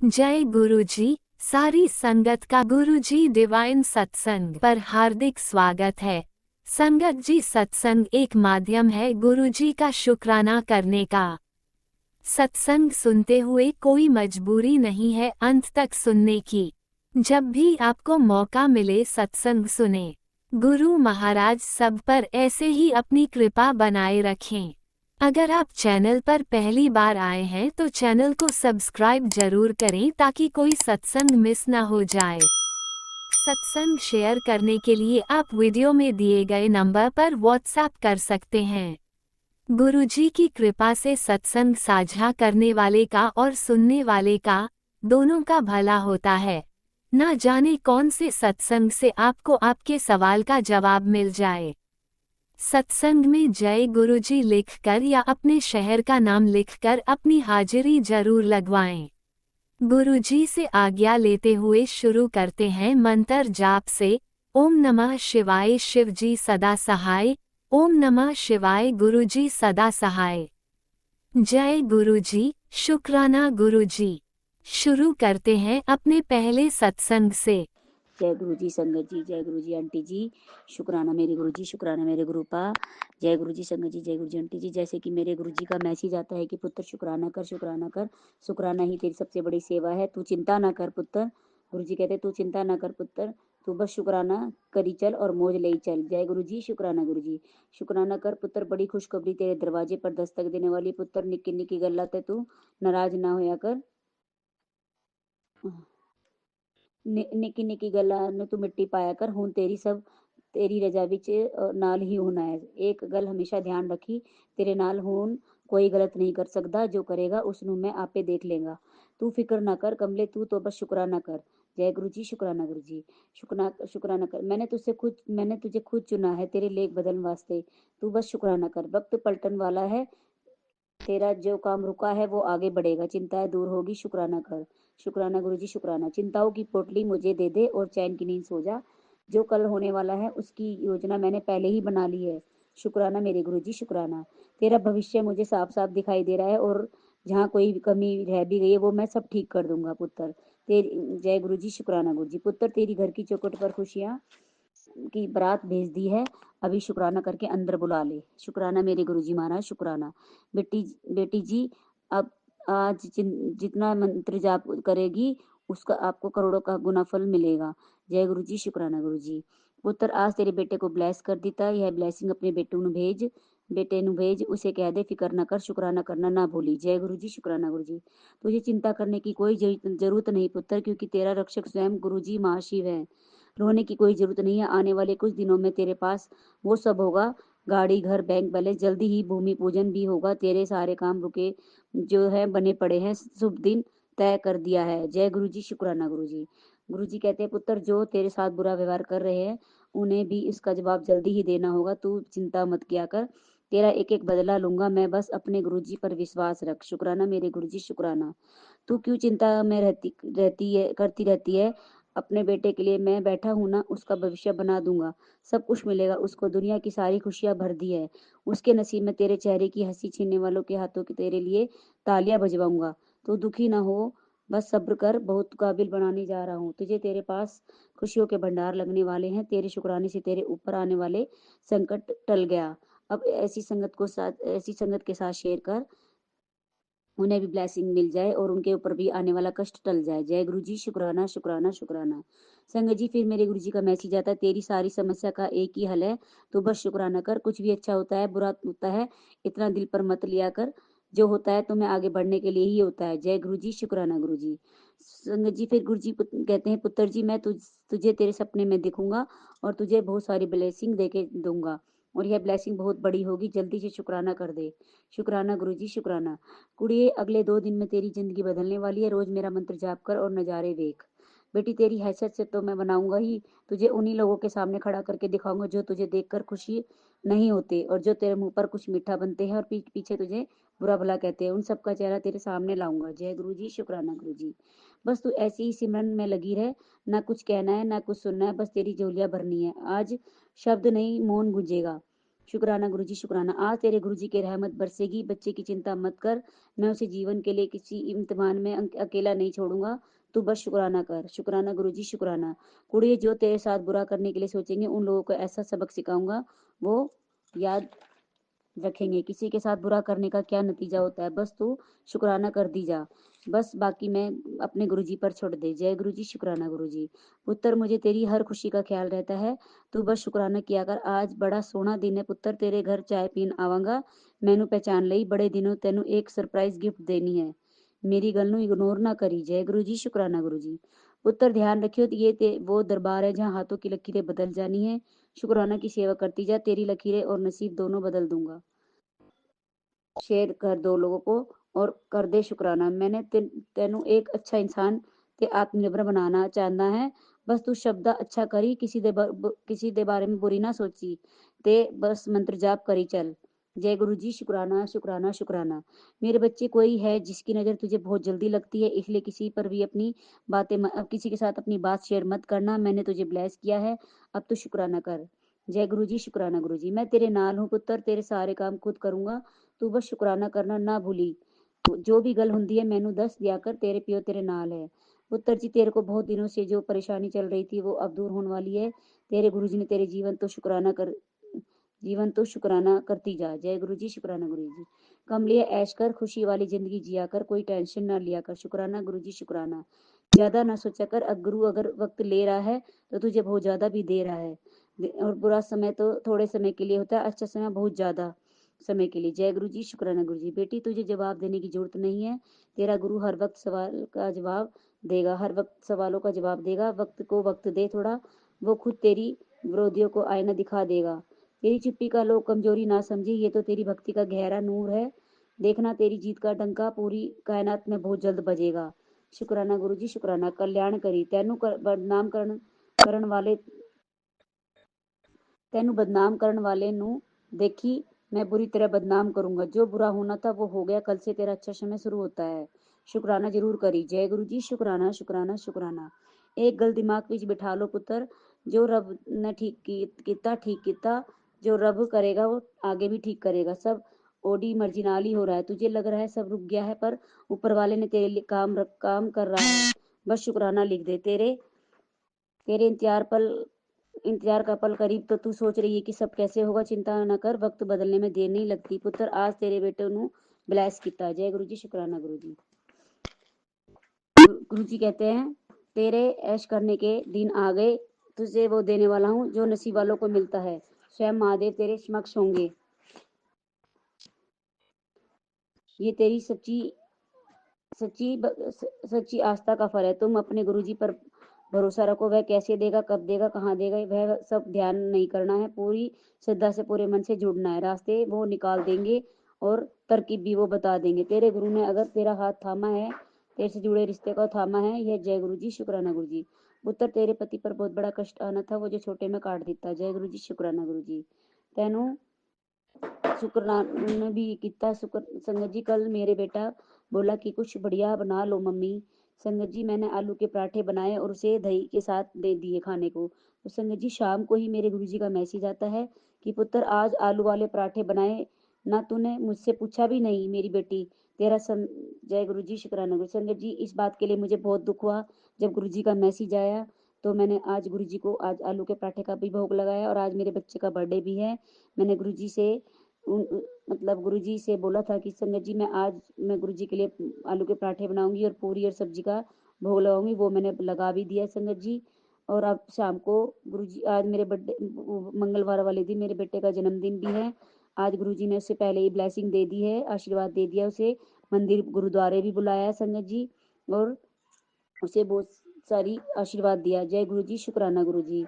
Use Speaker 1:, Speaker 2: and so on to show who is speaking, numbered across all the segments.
Speaker 1: जय गुरुजी। सारी संगत का गुरुजी डिवाइन सत्संग पर हार्दिक स्वागत है। संगत जी, सत्संग एक माध्यम है गुरुजी का शुक्राना करने का। सत्संग सुनते हुए कोई मजबूरी नहीं है अंत तक सुनने की। जब भी आपको मौका मिले सत्संग सुने। गुरु महाराज सब पर ऐसे ही अपनी कृपा बनाए रखें। अगर आप चैनल पर पहली बार आए हैं तो चैनल को सब्सक्राइब जरूर करें ताकि कोई सत्संग मिस ना हो जाए। सत्संग शेयर करने के लिए आप वीडियो में दिए गए नंबर पर व्हाट्सएप कर सकते हैं। गुरुजी की कृपा से सत्संग साझा करने वाले का और सुनने वाले का दोनों का भला होता है। ना जाने कौन से सत्संग से आपको आपके सवाल का जवाब मिल जाए। सत्संग में जय गुरुजी लिखकर या अपने शहर का नाम लिखकर अपनी हाजिरी जरूर लगवाएं। गुरुजी से आज्ञा लेते हुए शुरू करते हैं मंत्र जाप से। ओम नमः शिवाय, शिवजी सदा सहाय। ओम नमः शिवाय, गुरुजी सदा सहाय। जय गुरुजी, शुक्राना गुरुजी। शुरू करते हैं अपने पहले सत्संग से।
Speaker 2: जय गुरु जी संगत जी, जय गुरु जी आंटी जी, शुक्राना मेरे गुरु जी, शुक्राना मेरे गुरुपा। जय गुरु जी संगत जी, जय गुरु जी आंटी जी। जैसे कि मेरे गुरु जी का मैसेज आता है कि पुत्र शुक्राना कर, शुक्राना कर, शुक्राना ही तेरी सबसे बड़ी सेवा है, तू चिंता ना कर पुत्र। गुरु जी कहते तू चिंता ना कर पुत्र, तू बस शुक्राना करी चल और मौज ले चल। जय गुरु जी, शुक्राना गुरु जी। शुक्राना कर पुत्र, बड़ी खुशखबरी तेरे दरवाजे पर दस्तक देने वाली पुत्र, निक्की निक्की गल्ला ते तू नाराज ना होया कर। ਨਿੱਕੀ ਨਿੱਕੀ ਗੱਲਾਂ ਨੂੰ ਤੂੰ ਮਿੱਟੀ ਪਾਇਆ ਕਰ, ਹੁਣ ਤੇਰੀ ਰਜ਼ਾ ਵਿੱਚ ਨਾਲ ਹੀ ਹੋਣਾ ਹੈ। ਇੱਕ ਗੱਲ ਹਮੇਸ਼ਾ ਧਿਆਨ ਰੱਖੀ, ਤੇਰੇ ਨਾਲ ਹੁਣ ਕੋਈ ਗਲਤ ਨਹੀਂ ਕਰ ਸਕਦਾ, ਜੋ ਕਰੇਗਾ ਉਸ ਨੂੰ ਮੈਂ ਆਪੇ ਦੇਖ ਲੇਗਾ। तू फिक्र ना कर कमले, तू तो बस शुक्राना कर। जय गुरु जी, शुक्राना गुरु जी। शुक्राना कर, मैंने तुझे खुद चुना है तेरे लेख बदलने वास्ते, तू बस शुक्राना कर। वक्त पलटन वाला है, तेरा जो काम रुका है वो आगे बढ़ेगा, चिंताएं दूर होगी, शुक्राना कर। शुक्राना गुरु जी, शुक्राना। चिंताओं की पोटली मुझे दे दे और चैन की नींद सो जा, जो कल होने वाला है उसकी योजना मैंने पहले ही बना ली है। शुक्राना मेरे गुरु जी, शुक्राना। तेरा भविष्य मुझे साफ साफ दिखाई दे रहा है और जहाँ कोई कमी रह भी गई है वो मैं सब ठीक कर दूंगा पुत्र। तेरी जय गुरु जी, शुक्राना गुरु जी। पुत्र, तेरी घर की चौखट पर खुशियाँ की बारात भेज दी है, अभी शुक्राना करके अंदर बुला ले। शुक्राना मेरे गुरुजी महाराज, शुक्राना। बेटी बेटी जी, अब आज जितना मंत्र जाप करेगी उसका आपको करोड़ों का गुना फल मिलेगा। जय गुरु जी, शुक्राना गुरु जी। पुत्र, आज तेरे बेटे को ब्लेस कर दिता, यह ब्लेसिंग अपने बेटे नु भेज, उसे कह दे फिक्र न कर, शुक्राना करना ना भूली। जय गुरु जी, शुक्राना गुरु जी। तुझे चिंता करने की कोई जरूरत नहीं पुत्र, क्योंकि तेरा रक्षक स्वयं गुरु जी महाशिव है। रोने की कोई जरूरत नहीं है, आने वाले कुछ दिनों में तेरे पास वो सब होगा, गाड़ी, घर, बैंक बैलेंस, जल्दी ही भूमि पूजन भी होगा। तेरे सारे काम रुके जो है बने पड़े हैं, शुभ दिन तय कर दिया है। जय गुरु जी, शुक्राना गुरु जी। गुरु जी कहते हैं पुत्र, जो तेरे साथ बुरा व्यवहार कर रहे हैं उन्हें भी इसका जवाब जल्दी ही देना होगा, तू चिंता मत किया कर, तेरा एक एक बदला लूंगा मैं, बस अपने गुरु जी पर विश्वास रख। शुक्राना मेरे गुरु जी, शुक्राना। तू क्यों चिंता में करती रहती है, अपने बेटे के लिए मैं बैठा हूं ना, उसका भविष्य बना दूंगा, सब कुछ मिलेगा उसको, दुनिया की सारी खुशियां भर दी है उसके नसीब में। तेरे चेहरे की हंसी छीनने वालों के हाथों की तेरे लिए तालियां बजवाऊंगा, तो दुखी ना हो, बस सब्र कर, बहुत काबिल बनाने जा रहा हूँ तुझे। तेरे पास खुशियों के भंडार लगने वाले हैं, तेरे शुक्राने से तेरे ऊपर आने वाले संकट टल गया। अब ऐसी संगत के साथ शेयर कर, उन्हें भी ब्लेसिंग मिल जाए और उनके ऊपर भी आने वाला कष्ट टल जाए। जय गुरु जी, शुक्राना शुक्राना शुक्राना। संगत जी, फिर मेरे गुरु जी का मैसेज आता है, तेरी सारी समस्या का एक ही हल है, तो बस शुक्राना कर। कुछ भी अच्छा होता है बुरा होता है इतना दिल पर मत लिया कर, जो होता है तुम्हें आगे बढ़ने के लिए ही होता है। जय गुरु जी, शुक्राना गुरु जी। संगत जी, फिर गुरु जी कहते हैं पुत्र जी, मैं तुझे तेरे सपने में दिखूंगा और तुझे बहुत सारी ब्लेसिंग देके दूंगा, और यह ब्लेसिंग बहुत बड़ी होगी, जल्दी से शुक्राना कर दे। शुक्राना गुरु जी, शुक्राना। कुड़िए, अगले 2 दिन में तेरी जिंदगी बदलने वाली है, रोज मेरा मंत्र जाप कर और नजारे देख। बेटी, तेरी हैसियत से तो मैं बनाऊंगा ही, तुझे उन्हीं लोगों के सामने खड़ा करके दिखाऊंगा जो तुझे देखकर खुशी नहीं होते और जो तेरे मुंह पर कुछ मीठा बनते हैं और पीछे तुझे बुरा भला कहते हैं, उन सबका चेहरा तेरे सामने लाऊंगा। जय गुरु जी, शुक्राना गुरु जी। बस तू ऐसी ही सिमरन में लगी रह, ना कुछ कहना है ना कुछ सुनना है, बस तेरी झोलियां भरनी है। आज शब्द नहीं मौन गूंजेगा, शुक्राना गुरुजी शुक्राना। आज तेरे गुरुजी की रहमत बरसेगी, बच्चे की चिंता मत कर। मैं उसे जीवन के लिए किसी इम्तिहान में अकेला नहीं छोड़ूंगा। तू बस शुक्राना कर। शुक्राना गुरुजी शुक्राना। कुड़िए, जो तेरे साथ बुरा करने के लिए सोचेंगे उन लोगों को ऐसा सबक सिखाऊंगा वो याद रखेंगे। किसी के साथ बुरा करने का क्या नतीजा होता है, बस तू शुक्राना कर दी जा। बस बाकी मैं अपने गुरुजी पर छोड़ दे। जय गुरुजी शुक्राना गुरुजी। पुत्र, मुझे तेरी हर खुशी का ख्याल रहता है, तू बस शुक्राना किया कर। आज बड़ा सोहना दिन है पुत्र, तेरे घर चाय पीन आवांगा। मैनू पहचान लई, बड़े दिनों तेनू एक सरप्राइज गिफ्ट देनी है। मेरी गल नू इग्नोर ना करी। जय गुरुजी शुक्राना गुरुजी। पुत्र, ध्यान रखियो, ये वो दरबार है जहाँ हाथों की लकीरें बदल जानी है। शुक्राना की सेवा करती जा, तेरी लकीरें और नसीब दोनों बदल दूंगा। शेयर कर दो लोगों को और कर दे शुक्राना। मैंने तेनू एक अच्छा इंसान ते आत्मनिर्भर बनाना चाहता है। बस तू शब्द अच्छा करी, किसी दे बारे में बुरी ना सोची ते बस मंत्र जाप करी चल। जय गुरु जी शुक्राना शुक्राना शुक्राना। मेरे बच्चे, कोई है जिसकी नज़र तुझे बहुत जल्दी लगती है, इसलिए किसी पर भी अपनी किसी के साथ अपनी बात शेयर मत करना। मैंने तुझे ब्लेस किया है, अब तू शुक्राना कर। जय गुरु जी शुक्राना गुरु जी। मैं तेरे नाल हूँ पुत्र, तेरे सारे काम खुद करूंगा, तू बस शुक्राना करना ना भूली। जो भी गल हुंदी है मैनू दस दिया कर, तेरे पियो तेरे नाल है। पुत्र जी, तेरे को बहुत दिनों से जो परेशानी चल रही थी वो अब दूर होने वाली है। तेरे गुरुजी ने तेरे जीवन तो शुक्राना करती जा। जय गुरु जी शुक्राना गुरु जी। कमलिए ऐश कर, खुशी वाली जिंदगी जिया कर, कोई टेंशन ना लिया कर। शुक्राना गुरु जी शुक्राना। ज्यादा ना सोचा कर, गुरु अगर वक्त ले रहा है तो तुझे बहुत ज्यादा भी दे रहा है। और बुरा समय तो थोड़े समय के लिए होता है, अच्छा समय बहुत ज्यादा समय के लिए। जय गुरु जी शुक्राना गुरु जी। बेटी, तुझे जवाब देने की जरूरत नहीं है, तेरा गुरु हर वक्त सवाल का जवाब देगा, हर वक्त सवालों का जवाब देगा। वक्त को वक्त दे थोड़ा, वो खुद तेरी विरोधियों को आईना दिखा देगा। तेरी चुप्पी का लोग कमजोरी ना समझे, ये तो तेरी भक्ति का गहरा नूर है। देखना, तेरी जीत का डंका पूरी कायनात में बहुत जल्द बजेगा। शुक्राना गुरु जी शुक्राना। कल्याण करी तेनू बदनाम करण वाले तेनू बदनाम करण वाले नू देखी मैं बुरी तरह बदनाम करूंगा। जो बुरा होना था वो हो गया, कल से तेरा अच्छा समय शुरू होता है। शुक्राना जरूर करी। जय गुरु जी शुक्राना शुक्राना शुक्राना। एक गल दिमाग विच बिठा लो पुत्र, जो रब ने ठीक किता, जो रब करेगा वो आगे भी ठीक करेगा। सब ओडी मर्जी नाल ही हो रहा है। तुझे लग रहा है सब रुक गया है, पर ऊपर वाले ने तेरे लिए काम कर रहा है। बस शुक्राना लिख दे। तेरे इंतजार का पल करीब, तो तू सोच रही है कि सब कैसे होगा। चिंता न कर, वक्त बदलने में देर नहीं लगती। पुत्र, आज तेरे बेटे नू ब्लेस किता। जय गुरु जी शुक्राना गुरु जी। गुरु जी कहते हैं, तेरे ऐश करने के दिन आ गए, तुझे वो देने वाला हूँ जो नसीब वालों को मिलता है। स्वयं महादेव तेरे समक्ष होंगे। ये तेरी सच्ची सच्ची आस्था का फल है। तुम अपने गुरुजी पर भरोसा रखो, वह कैसे देगा, कब देगा, कहाँ देगा, वह सब ध्यान नहीं करना है। पूरी श्रद्धा से पूरे मन से जुड़ना है। रास्ते वो निकाल देंगे और तरकीब भी वो बता देंगे। तेरे गुरु ने अगर तेरा हाथ थामा है, तेरे से जुड़े रिश्ते को थामा है, यह जय गुरु जी शुक्राना गुरु जी। पुत्र, तेरे पति पर बहुत बड़ा कष्ट आना था, वो जो छोटे में काट देता। जय गुरु जी शुक्राना गुरु जी। तेनू शुक्राना भी किता। संगत जी, कल मेरे बेटा बोला कि कुछ बढ़िया बना लो मम्मी। संगत जी, मैंने आलू के पराठे बनाए और उसे दही के साथ दे दिए खाने को। तो संगत जी, शाम को ही मेरे गुरुजी का मैसेज आता है कि पुत्र, आज आलू वाले पराठे बनाए ना, तूने मुझसे पूछा भी नहीं मेरी बेटी। जय गुरु जी शुक्राना गुरु। संगत जी, इस बात के लिए मुझे बहुत दुख हुआ जब गुरुजी का मैसेज आया। तो मैंने आज गुरुजी को आज आलू के पराठे का भी भोग लगाया, और आज मेरे बच्चे का बर्थडे भी है। मैंने गुरुजी से मतलब गुरुजी से बोला था कि संगत जी, मैं गुरुजी के लिए आलू के पराठे बनाऊंगी और पूरी और सब्जी का भोग लगाऊंगी। वो मैंने लगा भी दिया संगत जी। और अब शाम को गुरुजी, आज मेरे बर्थडे मंगलवार वाले दिन मेरे बेटे का जन्मदिन भी है। आज गुरुजी ने उससे पहले ही ब्लेसिंग दे दी है, आशीर्वाद दे दिया उसे। मंदिर गुरुद्वारे भी बुलाया है संगत जी, और उसे बहुत सारी आशीर्वाद दिया। जय गुरु जी शुक्राना गुरु जी।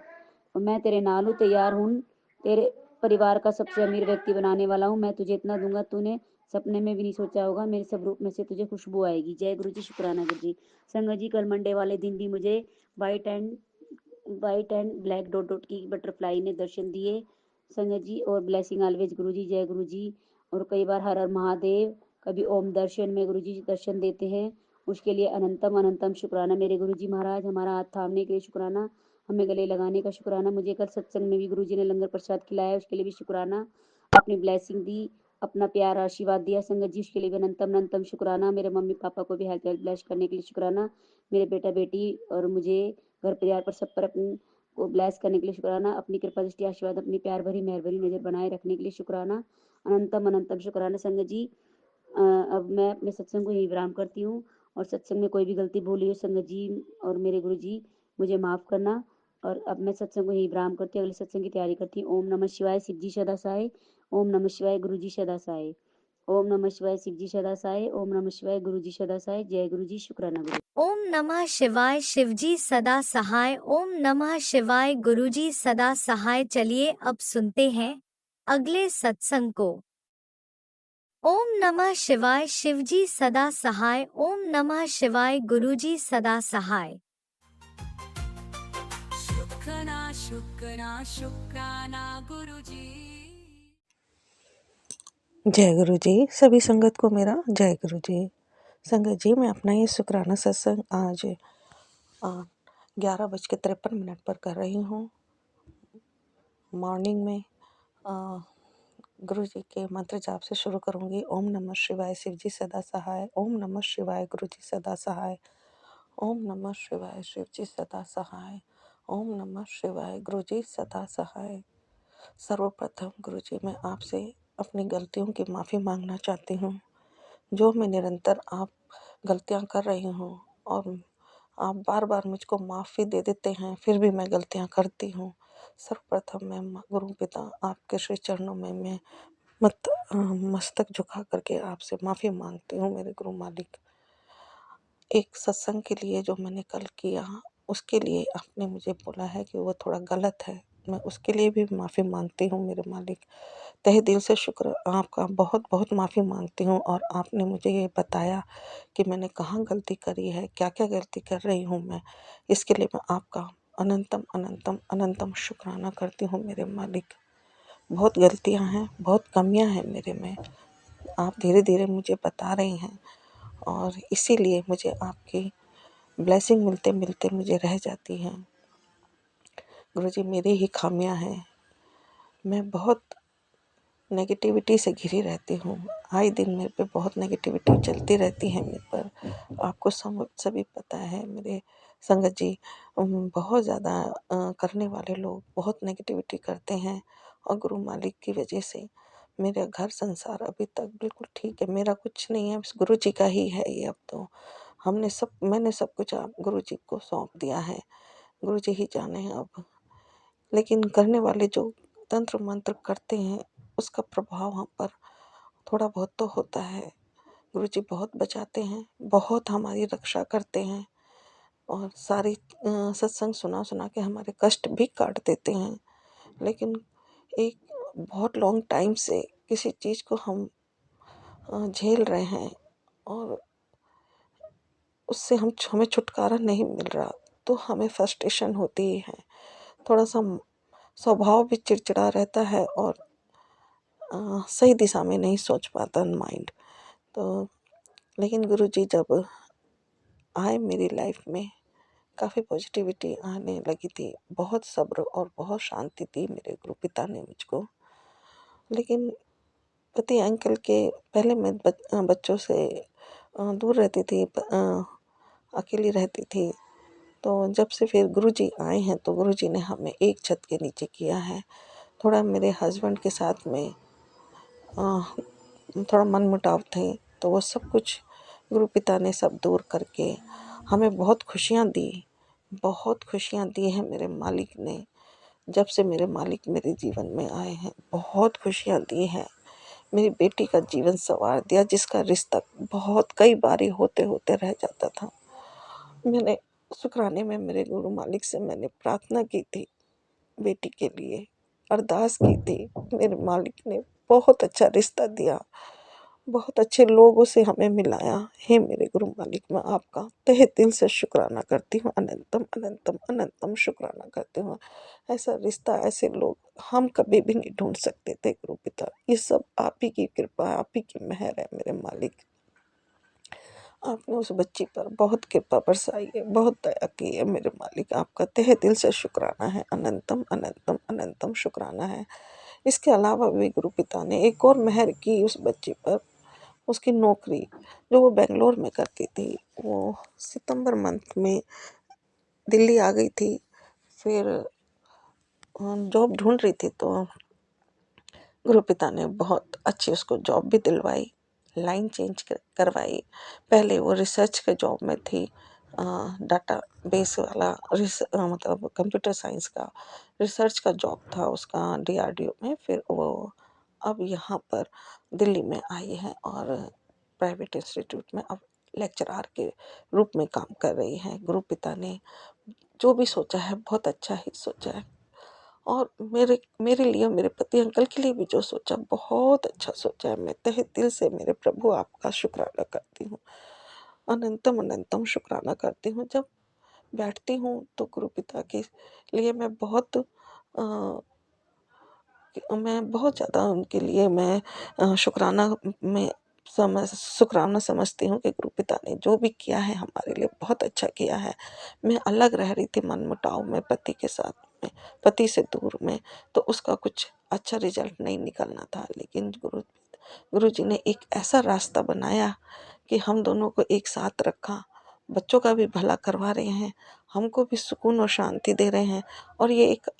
Speaker 2: और मैं तेरे नाल हूँ, तैयार हूँ, तेरे परिवार का सबसे अमीर व्यक्ति बनाने वाला हूँ। मैं तुझे इतना दूंगा तूने सपने में भी नहीं सोचा होगा। मेरे सब रूप में से तुझे खुशबू आएगी। जय गुरु जी शुक्राना गुरु जी। संगत जी, कल मंडे वाले दिन भी मुझे white and black dot dot की बटरफ्लाई ने दर्शन दिए संगत जी। और ब्लेसिंग ऑलवेज गुरु जी। जय गुरु जी। और कई बार हर हर महादेव, कभी ओम दर्शन में गुरु जी दर्शन देते हैं, उसके लिए अनंतम अनंतम शुक्राना। मेरे गुरु जी महाराज, हमारा हाथ थामने के लिए शुक्राना, हमें गले लगाने का शुक्राना। मुझे कल सत्संग में भी गुरु जी ने लंगर प्रसाद खिलाया, उसके लिए भी शुक्राना। अपनी ब्लेसिंग दी, अपना प्यार आशीर्वाद दिया संगत जी, उसके लिए भी अनंतम अनंतम शुक्राना। मेरे मम्मी पापा को भी हेल्थ वेल्थ ब्लेस करने के लिए शुक्राना। मेरे बेटा बेटी और मुझे घर परिवार पर सब पर अपन को ब्लेस करने के लिए शुक्राना। अपनी कृपा दृष्टि आशीर्वाद अपनी प्यार भरी मेहर भरी नजर बनाए रखने के लिए शुक्राना। अनंतम अनंतम शुक्राना संगत जी। अब मैं अपने सत्संग को यहीं विराम करती हूँ, और सत्संग में कोई भी गलती भूली हो संगत जी और मेरे गुरु जी मुझे माफ़ करना। और अब मैं सत्संग को यहीं विराम करती हूँ, अगले सत्संग की तैयारी करती हूँ। ओम नमः शिवाय, शिव जी सदा सहाय। ओम नमः शिवाय, गुरु जी सदा सहाय। ओम नमः शिवाय, शिव जी सदा सहाय। ओम नमः शिवाय, गुरु जी सदा सहाय। जय गुरु जी, शुक्राना गुरु।
Speaker 1: ओम नमः शिवाय, शिवजी सदा सहाय। ओम नमः शिवाय, गुरुजी सदा सहाय। चलिए अब सुनते हैं अगले सत्संग को। ओम नमः शिवाय, शिवजी सदा सहाय। ओम नमः शिवाय, गुरुजी सदा सहाय।
Speaker 3: शुक्राना शुक्राना शुक्राना गुरुजी।
Speaker 4: जय गुरु जी। सभी संगत को मेरा जय गुरु जी। संगत जी, मैं अपना ये शुक्राना सत्संग आज 11:53 पर कर रही हूँ। मॉर्निंग में गुरु जी के मंत्र जाप से शुरू करूँगी। ओम नमः शिवाय, शिव जी सदा सहाय। ओम नमः शिवाय, गुरु जी सदा सहाय। ओम नमः शिवाय, शिव जी सदा सहाय। ओम नमः शिवाय, गुरु जी सदा सहाय। सर्वप्रथम गुरु जी, मैं आपसे अपनी गलतियों की माफ़ी मांगना चाहती हूँ। जो मैं निरंतर आप गलतियां कर रही हूँ और आप बार बार मुझको माफ़ी दे देते हैं, फिर भी मैं गलतियां करती हूँ। सर्वप्रथम मैं गुरु पिता आपके श्री चरणों में मैं मस्तक झुका करके आपसे माफ़ी मांगती हूँ मेरे गुरु मालिक। एक सत्संग के लिए जो मैंने कल किया, उसके लिए आपने मुझे बोला है कि वो थोड़ा गलत है। मैं उसके लिए भी माफ़ी मांगती हूँ मेरे मालिक। तहे दिल से शुक्र आपका बहुत बहुत माफ़ी मांगती हूँ। और आपने मुझे ये बताया कि मैंने कहाँ गलती करी है, क्या क्या गलती कर रही हूँ मैं। इसके लिए मैं आपका अनंतम अनंतम अनंतम शुक्राना करती हूँ मेरे मालिक। बहुत गलतियाँ हैं, बहुत कमियाँ हैं मेरे में, आप धीरे धीरे मुझे बता रही हैं, और इसीलिए मुझे आपकी ब्लेसिंग मिलते मिलते मुझे रह जाती हैं। गुरुजी, मेरी ही खामियां हैं। मैं बहुत नेगेटिविटी से घिरी रहती हूँ। आए दिन मेरे पे बहुत नेगेटिविटी चलती रहती है मेरे पर। आपको सभी पता है मेरे संगत जी, बहुत ज़्यादा करने वाले लोग बहुत नेगेटिविटी करते हैं, और गुरु मालिक की वजह से मेरा घर संसार अभी तक बिल्कुल ठीक है। मेरा कुछ नहीं है, बस गुरु जी का ही है ये। अब तो मैंने सब कुछ आप गुरु जी को सौंप दिया है। गुरु जी ही जाने हैं अब। लेकिन करने वाले जो तंत्र मंत्र करते हैं, उसका प्रभाव हम पर थोड़ा बहुत तो होता है। गुरुजी बहुत बचाते हैं, बहुत हमारी रक्षा करते हैं, और सारी सत्संग सुना सुना के हमारे कष्ट भी काट देते हैं। लेकिन एक बहुत लॉन्ग टाइम से किसी चीज़ को हम झेल रहे हैं, और उससे हमें छुटकारा नहीं मिल रहा, तो हमें फ्रस्ट्रेशन होती ही है। थोड़ा सा स्वभाव भी चिड़चिड़ा रहता है, और सही दिशा में नहीं सोच पाता माइंड। तो लेकिन गुरुजी जब आए मेरी लाइफ में, काफ़ी पॉजिटिविटी आने लगी थी। बहुत सब्र और बहुत शांति दी मेरे गुरु पिता ने मुझको। लेकिन पति अंकल के पहले मैं बच्चों से दूर रहती थी, अकेली रहती थी। तो जब से फिर गुरुजी आए हैं, तो गुरुजी ने हमें एक छत के नीचे किया है। थोड़ा मेरे हस्बैंड के साथ में थोड़ा मनमुटाव थे, तो वो सब कुछ गुरु पिता ने सब दूर करके हमें बहुत खुशियाँ दी हैं मेरे मालिक ने। जब से मेरे मालिक मेरे जीवन में आए हैं, बहुत खुशियाँ दी हैं। मेरी बेटी का जीवन संवार दिया, जिसका रिश्ता बहुत कई बारी होते होते रह जाता था। मैंने शुक्राने में मेरे गुरु मालिक से मैंने प्रार्थना की थी, बेटी के लिए अरदास की थी। मेरे मालिक ने बहुत अच्छा रिश्ता दिया, बहुत अच्छे लोगों से हमें मिलाया। हे मेरे गुरु मालिक, मैं आपका तहे दिल से शुक्राना करती हूँ। अनंतम अनंतम अनंतम शुक्राना करती हूँ। ऐसा रिश्ता, ऐसे लोग हम कभी भी नहीं ढूंढ सकते थे गुरु पिता। ये सब आप ही की कृपा, आप ही की मेहर है मेरे मालिक। आपने उस बच्ची पर बहुत कृपा बरसाई है, बहुत दया की है मेरे मालिक। आपका तहे दिल से शुक्राना है। अनंतम अनंतम अनंतम शुक्राना है। इसके अलावा भी गुरु पिता ने एक और मेहर की उस बच्ची पर। उसकी नौकरी जो वो बेंगलोर में करती थी, वो सितंबर मंथ में दिल्ली आ गई थी। फिर जॉब ढूंढ रही थी तो गुरु पिता ने बहुत अच्छी उसको जॉब भी दिलवाई, लाइन चेंज करवाई। पहले वो रिसर्च के जॉब में थी, डाटा बेस वाला मतलब कंप्यूटर साइंस का रिसर्च का जॉब था उसका DRDO में। फिर वो अब यहाँ पर दिल्ली में आई है और प्राइवेट इंस्टीट्यूट में अब लेक्चरार के रूप में काम कर रही है। गुरु पिता ने जो भी सोचा है बहुत अच्छा ही सोचा है, और मेरे मेरे लिए, मेरे पति अंकल के लिए भी जो सोचा बहुत अच्छा सोचा है। मैं तहे दिल से मेरे प्रभु आपका शुक्राना करती हूँ, अनंतम अनंतम शुक्राना करती हूँ। जब बैठती हूँ तो गुरु पिता के लिए मैं बहुत ज़्यादा उनके लिए मैं शुक्राना समझती हूँ कि गुरु पिता ने जो भी किया है हमारे लिए बहुत अच्छा किया है। मैं अलग रह रही थी मनमुटाव में पति के साथ में, पति से दूर में, तो उसका कुछ अच्छा रिजल्ट नहीं निकलना था। लेकिन गुरु जी ने एक ऐसा रास्ता बनाया कि हम दोनों को एक साथ रखा, बच्चों का भी भला करवा रहे हैं, हमको भी सुकून और शांति दे रहे हैं। और ये एक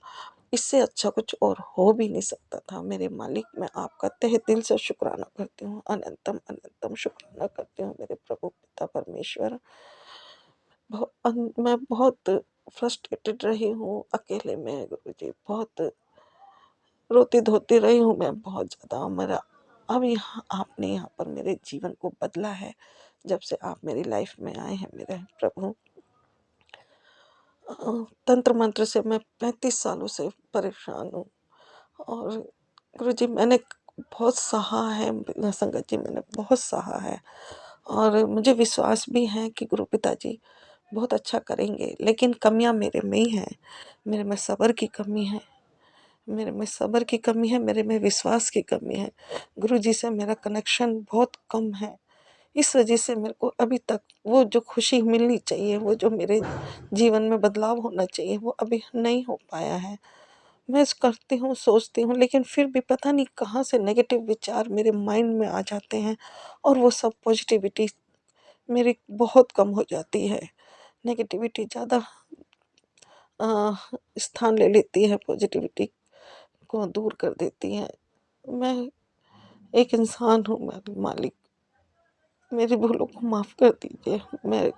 Speaker 4: इससे अच्छा कुछ और हो भी नहीं सकता था। मेरे मालिक, मैं आपका तहे दिल से शुक्राना करती हूँ, अनंतम अनंतम शुक्राना करती हूँ मेरे प्रभु पिता परमेश्वर। मैं बहुत फ्रस्ट्रेटेड रही हूँ अकेले में गुरु जी, बहुत रोती धोती रही हूँ मैं बहुत ज़्यादा। मेरा अब यहाँ आपने यहाँ पर मेरे जीवन को बदला है जब से आप मेरी लाइफ में आए हैं मेरे प्रभु। तंत्र मंत्र से मैं 35 सालों से परेशान हूँ, और गुरुजी मैंने बहुत सहा है, संगत जी मैंने बहुत सहा है, और मुझे विश्वास भी है कि गुरु पिताजी बहुत अच्छा करेंगे। लेकिन कमियां मेरे में ही हैं, मेरे में सब्र की कमी है, मेरे में सब्र की कमी है, मेरे में विश्वास की कमी है। गुरु जी से मेरा कनेक्शन बहुत कम है, इस वजह से मेरे को अभी तक वो जो खुशी मिलनी चाहिए, वो जो मेरे जीवन में बदलाव होना चाहिए, वो अभी नहीं हो पाया है। मैं करती हूँ, सोचती हूँ, लेकिन फिर भी पता नहीं कहाँ से नेगेटिव विचार मेरे माइंड में आ जाते हैं, और वो सब पॉजिटिविटी मेरी बहुत कम हो जाती है। नेगेटिविटी ज़्यादा स्थान ले लेती है, पॉजिटिविटी को दूर कर देती है। मैं एक इंसान हूँ, मैं मालिक, मेरी भूलों को माफ़ कर दीजिए। मैं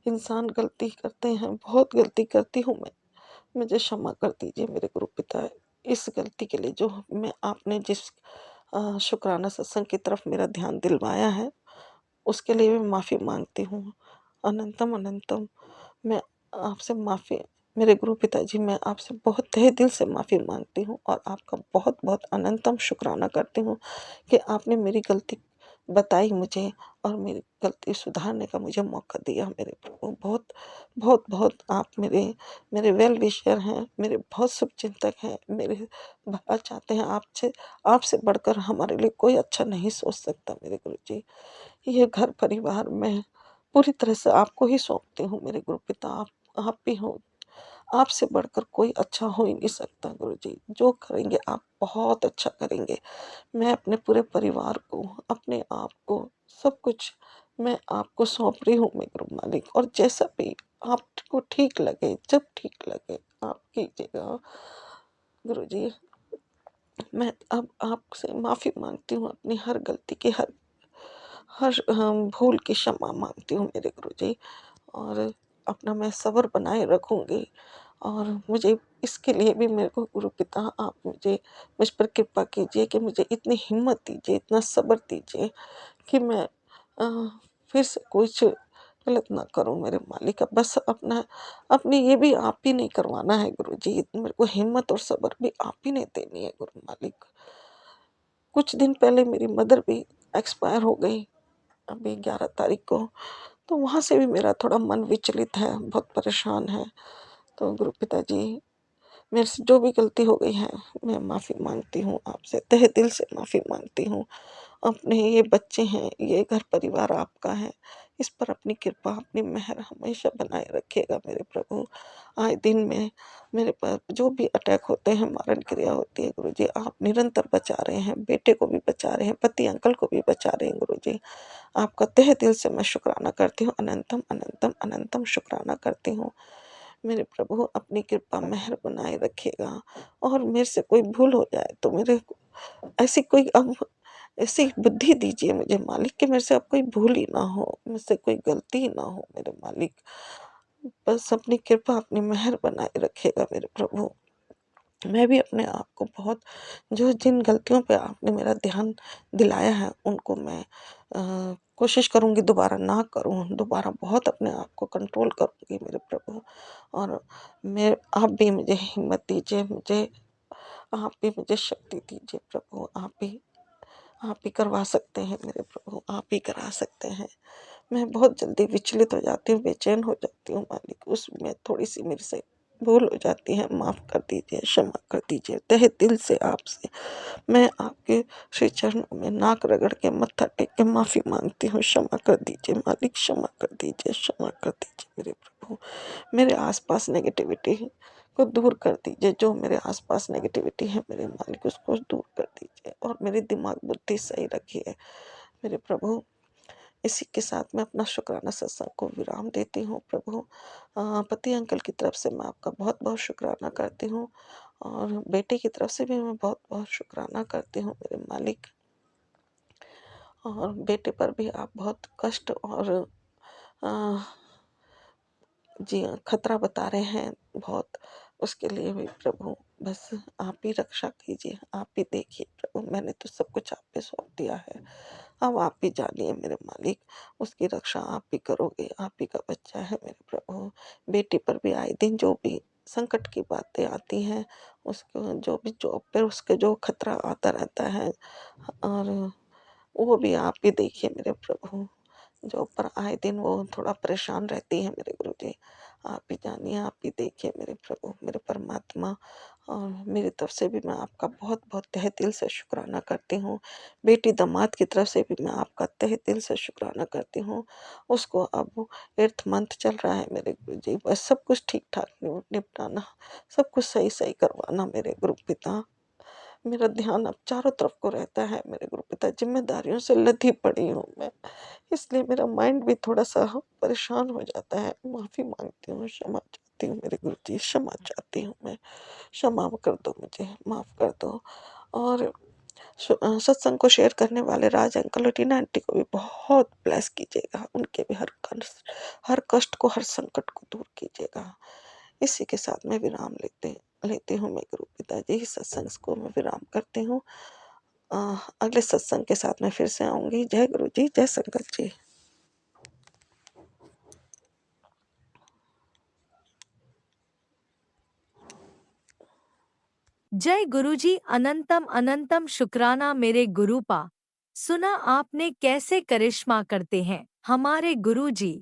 Speaker 4: इंसान गलती करते हैं, बहुत गलती करती हूँ मैं, मुझे क्षमा कर दीजिए मेरे गुरु पिता। इस गलती के लिए जो मैं आपने जिस शुक्राना सत्संग की तरफ मेरा ध्यान दिलवाया है, उसके लिए मैं माफ़ी मांगती हूँ। अनंतम अनंतम मैं आपसे माफ़ी, मेरे गुरु पिताजी, मैं आपसे बहुत तहे दिल से माफ़ी मांगती हूँ, और आपका बहुत बहुत अनंतम शुक्राना करती हूँ कि आपने मेरी गलती बताई मुझे, और मेरी गलती सुधारने का मुझे मौका दिया मेरे प्रभु। बहुत बहुत बहुत आप मेरे वेल विशर हैं, मेरे बहुत शुभचिंतक हैं, मेरे भला चाहते हैं। आपसे बढ़कर हमारे लिए कोई अच्छा नहीं सोच सकता मेरे गुरु जी। ये घर परिवार में पूरी तरह से आपको ही सौंपती हूँ मेरे गुरु पिता। आप ही हो, आपसे बढ़कर कोई अच्छा हो ही नहीं सकता गुरु जी। जो करेंगे आप बहुत अच्छा करेंगे। मैं अपने पूरे परिवार को, अपने आप को, सब कुछ मैं आपको सौंप रही हूँ मेरे गुरु मालिक, और जैसा भी आपको ठीक लगे, जब ठीक लगे आप कीजिएगा गुरु जी। मैं अब आपसे माफ़ी मांगती हूँ, अपनी हर गलती की, हर हर भूल की क्षमा मांगती हूँ मेरे गुरु जी, और अपना मैं सब्र बनाए रखूँगी। और मुझे इसके लिए भी मेरे को गुरु पिता आप मुझ पर कृपा कीजिए कि मुझे इतनी हिम्मत दीजिए, इतना सब्र दीजिए कि मैं फिर से कुछ गलत ना करूँ मेरे मालिक। अब बस अपनी ये भी आप ही नहीं करवाना है गुरु जी, मेरे को हिम्मत और सब्र भी आप ही नहीं देनी है गुरु मालिक। कुछ दिन पहले मेरी मदर भी एक्सपायर हो गई, अभी 11 तारीख को, तो वहाँ से भी मेरा थोड़ा मन विचलित है, बहुत परेशान है। तो गुरु पिताजी, मेरे से जो भी गलती हो गई है, मैं माफ़ी मांगती हूँ आपसे, तहे दिल से माफ़ी मांगती हूँ। अपने ये बच्चे हैं, ये घर परिवार आपका है, इस पर अपनी कृपा, अपनी मेहर हमेशा बनाए रखिएगा मेरे प्रभु। आए दिन में मेरे पर जो भी अटैक होते हैं, मारण क्रिया होती है गुरुजी, आप निरंतर बचा रहे हैं, बेटे को भी बचा रहे हैं, पति अंकल को भी बचा रहे हैं गुरुजी। आपका तहे दिल से मैं शुक्राना करती हूँ, अनंतम अनंतम अनंतम शुक्राना करती हूँ। मेरे प्रभु अपनी कृपा मेहर बनाए रखिएगा, और मेरे से कोई भूल हो जाए तो मेरे ऐसी कोई अब ऐसी बुद्धि दीजिए मुझे मालिक, कि मेरे से अब कोई भूल ही ना हो, मुझसे कोई गलती ही ना हो मेरे मालिक। बस अपनी कृपा, अपनी मेहर बनाए रखिएगा मेरे प्रभु। मैं भी अपने आप को बहुत, जो जिन गलतियों पे आपने मेरा ध्यान दिलाया है उनको मैं कोशिश करूँगी दोबारा ना करूँ, दोबारा बहुत अपने आप को कंट्रोल करूँगी मेरे प्रभु। और मैं आप भी मुझे हिम्मत दीजिए, आप भी मुझे शक्ति दीजिए प्रभु। आप ही करवा सकते हैं मेरे प्रभु, आप ही करा सकते हैं। मैं बहुत जल्दी विचलित हो जाती हूँ, बेचैन हो जाती हूँ मालिक, उसमें थोड़ी-सी मेरे से भूल हो जाती है, माफ़ कर दीजिए, क्षमा कर दीजिए। तहे दिल से आपसे मैं आपके श्री चरणों में नाक रगड़ के, मत्था टेक के माफ़ी माँगती हूँ। क्षमा कर दीजिए मालिक, क्षमा कर दीजिए, क्षमा कर दीजिए मेरे प्रभु। मेरे आस-पास नेगेटिविटी को दूर कर दीजिए, जो मेरे आस-पास नेगेटिविटी है मेरे मालिक, उसको दूर कर दीजिए, और मेरी दिमाग बुद्धि सही रखिए मेरे प्रभु। इसी के साथ मैं अपना शुक्राना सत्संग को विराम देती हूँ प्रभु। पति अंकल की तरफ से मैं आपका बहुत-बहुत शुक्राना करती हूँ, और बेटे की तरफ से भी मैं बहुत-बहुत शुक्राना करती हूँ मेरे मालिक। और बेटे पर भी आप बहुत कष्ट और अ, जी खतरा बता रहे हैं बहुत, उसके लिए भी प्रभु बस आप ही रक्षा कीजिए, आप ही देखिए प्रभु। मैंने तो सब कुछ आप पे सौंप दिया है, अब आप ही जानिए मेरे मालिक, उसकी रक्षा आप ही करोगे, आप ही का बच्चा है मेरे प्रभु। बेटी पर भी आए दिन जो भी संकट की बातें आती हैं, उसको जो भी जॉब पर उसके जो खतरा आता रहता है, और वो भी आप ही देखिए मेरे प्रभु। जॉब पर आए दिन वो थोड़ा परेशान रहती है मेरे गुरुजी, आप ही जानिए, आप ही देखिए मेरे प्रभु, मेरे परमात्मा। और मेरी तरफ से भी मैं आपका बहुत बहुत तहे दिल से शुक्राना करती हूँ। बेटी दामाद की तरफ से भी मैं आपका तहे दिल से शुक्राना करती हूँ। उसको अब 8th मंथ चल रहा है मेरे गुरुजी, बस सब कुछ ठीक ठाक निपटाना, सब कुछ सही सही करवाना मेरे गुरु पिता। मेरा ध्यान अब चारों तरफ को रहता है मेरे गुरु पिता, जिम्मेदारियों से लदी पड़ी हूँ मैं, इसलिए मेरा माइंड भी थोड़ा-सा परेशान हो जाता है। माफ़ी माँगती हूँ, क्षमा चाहती हूँ मेरे गुरुजी, क्षमा चाहती हूँ मैं। क्षमा कर दो मुझे, माफ़ कर दो। और सत्संग को शेयर करने वाले राज अंकल और टीना आंटी को भी बहुत ब्लेस कीजिएगा। उनके भी हर कष्ट को, हर संकट को दूर कीजिएगा। इसी के साथ मैं विराम लेती हूँ मैं गुरु पिताजी। इस सत्संग को मैं विराम करती हूँ। अगले सत्संग के साथ मैं फिर से आऊँगी। जय गुरु जी, जय संगत जी।
Speaker 1: जय गुरुजी, अनंतम अनंतम शुक्राना मेरे गुरुपा। सुना आपने कैसे करिश्मा करते हैं हमारे गुरुजी।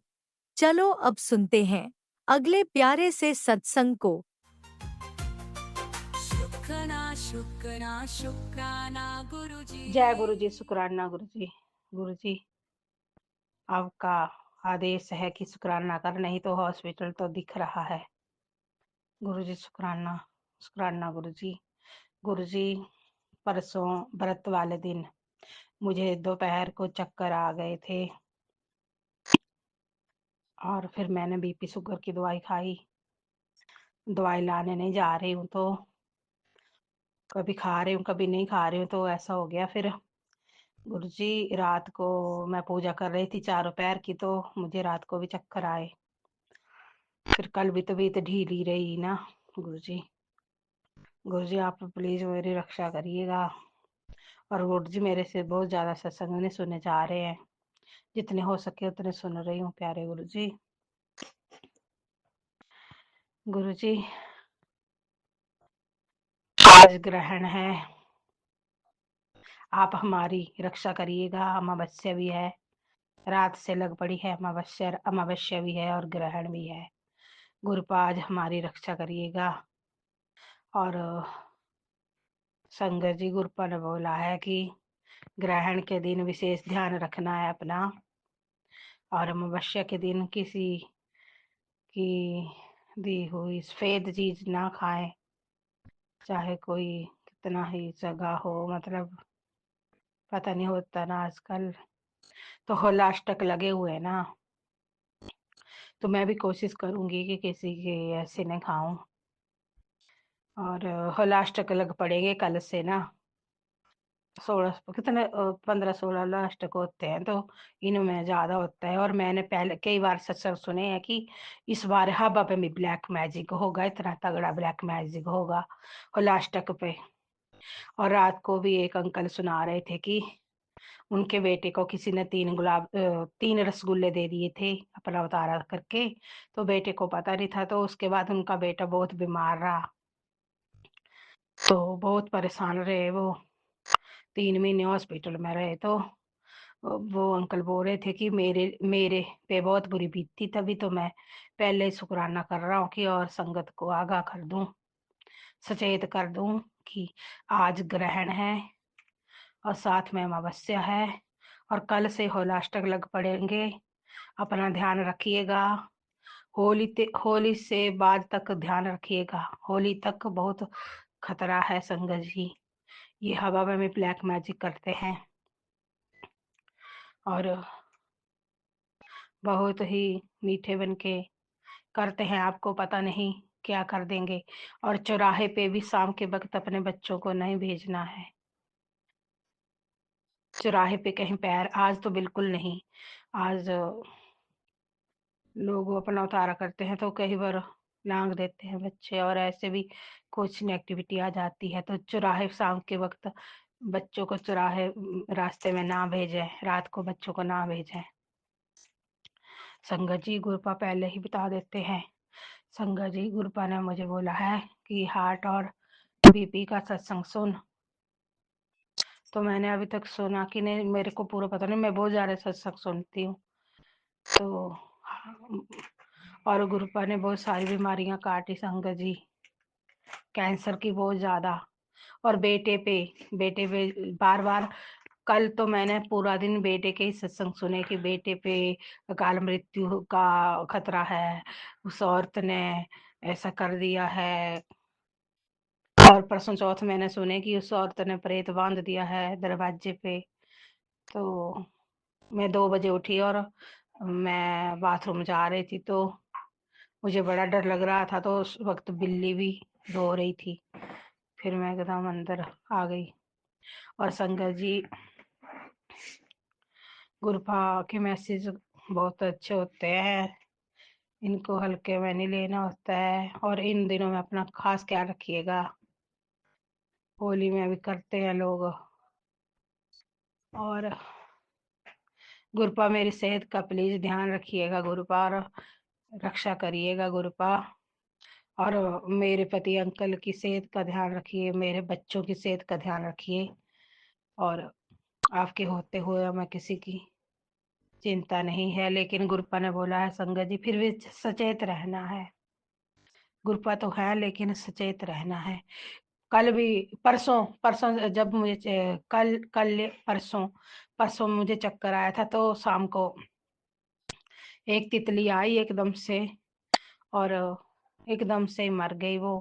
Speaker 1: चलो अब सुनते हैं अगले प्यारे से सत्संग को।
Speaker 3: शुक्राना शुक्राना शुक्राना गुरुजी।
Speaker 5: जय गुरु जी, शुक्राना गुरु जी। गुरु जी, आपका आदेश है कि शुक्राना कर, नहीं तो हॉस्पिटल तो दिख रहा है। गुरु जी शुक्राना, शुक्राना गुरु जी। गुरु जी, परसों व्रत वाले दिन मुझे दोपहर को चक्कर आ गए थे, और फिर मैंने बीपी शुगर की दवाई खाई। दवाई लाने नहीं जा रही हूँ तो कभी खा रही हूँ, कभी नहीं खा रही हूँ, तो ऐसा हो गया। फिर गुरु जी, रात को मैं पूजा कर रही थी चारों पैर की, तो मुझे रात को भी चक्कर आए। फिर कल भी तबीयत ढीली रही ना गुरु जी। गुरु जी, आप प्लीज मेरी रक्षा करिएगा। और गुरु जी, मेरे से बहुत ज्यादा सत्संग नहीं सुने जा रहे हैं, जितने हो सके उतने सुन रही हूँ प्यारे गुरु जी। गुरु जी, आज ग्रहण है, आप हमारी रक्षा करिएगा। अमावस्या भी है, रात से लग पड़ी है अमावस्या, अमावस्या भी है और ग्रहण भी है। गुरुपा आज हमारी रक्षा करिएगा। और संगत जी, गुरुपा ने बोला है कि ग्रहण के दिन विशेष ध्यान रखना है अपना, और अमावस्या के दिन किसी की दी हुई सफ़ेद चीज़ ना खाएँ, चाहे कोई कितना ही सगा हो, मतलब पता नहीं होता ना आजकल, तो होलाष्टक लगे हुए हैं ना, तो मैं भी कोशिश करूँगी कि किसी के ऐसे ना खाऊँ। और होलाष्टक लग पड़ेंगे कल से ना, 16 कितने 15-16 लास्टक होते हैं, तो इनमें ज़्यादा होता है। और मैंने पहले कई बार सत्संग सुने हैं कि इस बार हवा पे भी ब्लैक मैजिक होगा, इतना तगड़ा ब्लैक मैजिक होगा होलाष्टक पे। और रात को भी एक अंकल सुना रहे थे कि उनके बेटे को किसी ने 3 रसगुल्ले दे दिए थे अपना उतारा करके, तो बेटे को पता नहीं था, तो उसके बाद उनका बेटा बहुत बीमार रहा, तो बहुत परेशान रहे वो, 3 महीने हॉस्पिटल में रहे। तो वो अंकल बोल रहे थे कि मेरे मेरे पे बहुत बुरी बीती, तभी तो मैं पहले ही शुक्राना कर रहा हूँ कि और संगत को आगाह कर दूं, सचेत कर दूं कि आज ग्रहण है और साथ में अमावस्या है और कल से होलाष्टक लग पड़ेंगे। अपना ध्यान रखिएगा, होली से बाद तक ध्यान रखिएगा, होली तक बहुत खतरा है संगत जी, ये हवा में भी ब्लैक मैजिक करते हैं और बहुत ही मीठे बन के करते हैं, आपको पता नहीं क्या कर देंगे। और चौराहे पे भी शाम के वक्त अपने बच्चों को नहीं भेजना है, चौराहे पे कहीं पैर, आज तो बिल्कुल नहीं। आज लोग अपना उतारा करते हैं तो कई बार लांग देते हैं बच्चे, और ऐसे भी कुछ नेगेटिविटी आ जाती है, तो चौराहे शाम के वक्त बच्चों को चौराहे रास्ते में ना भेजें, रात को बच्चों को ना भेजें। संगत जी गुरुपा पहले ही बता देते हैं, संगत जी गुरुपा ने मुझे बोला है कि हार्ट और बीपी का सत्संग सुन, तो मैंने अभी तक सुना कि नहीं, मेरे को पूरा पता नहीं, मैं बहुत ज़्यादा सत्संग सुनती हूँ। तो और गुरुपा ने बहुत सारी बीमारियां काटी संगत जी, कैंसर की बहुत ज़्यादा, और बेटे पे बार बार, कल तो मैंने पूरा दिन बेटे के ही सत्संग सुने कि बेटे पे अकाल मृत्यु का खतरा है, उस औरत ने ऐसा कर दिया है। और परसों चौथ मैंने सुने कि उस औरत ने प्रेत बांध दिया है दरवाजे पे। तो मैं 2 बजे उठी और मैं बाथरूम जा रही थी, तो मुझे बड़ा डर लग रहा था, तो उस वक्त बिल्ली भी रो रही थी, फिर मैं एकदम अंदर आ गई। और संगत जी गुरुपा के मैसेज बहुत अच्छे होते हैं, इनको हल्के में नहीं लेना होता है, और इन दिनों में अपना खास ख्याल रखिएगा, होली में भी करते हैं लोग। और गुरुपा मेरी सेहत का प्लीज ध्यान रखिएगा गुरुपा, और रक्षा करिएगा गुरुपा, और मेरे पति अंकल की सेहत का ध्यान रखिए, मेरे बच्चों की सेहत का ध्यान रखिए, और आपके होते हुए हमें किसी की चिंता नहीं है, लेकिन गुरुपा ने बोला है संगत जी फिर भी सचेत रहना है, गुरुपा तो है लेकिन सचेत रहना है। कल भी, परसों परसों जब मुझे कल कल परसों परसों मुझे चक्कर आया था, तो शाम को एक तितली आई एकदम से, और एकदम से मर गई वो,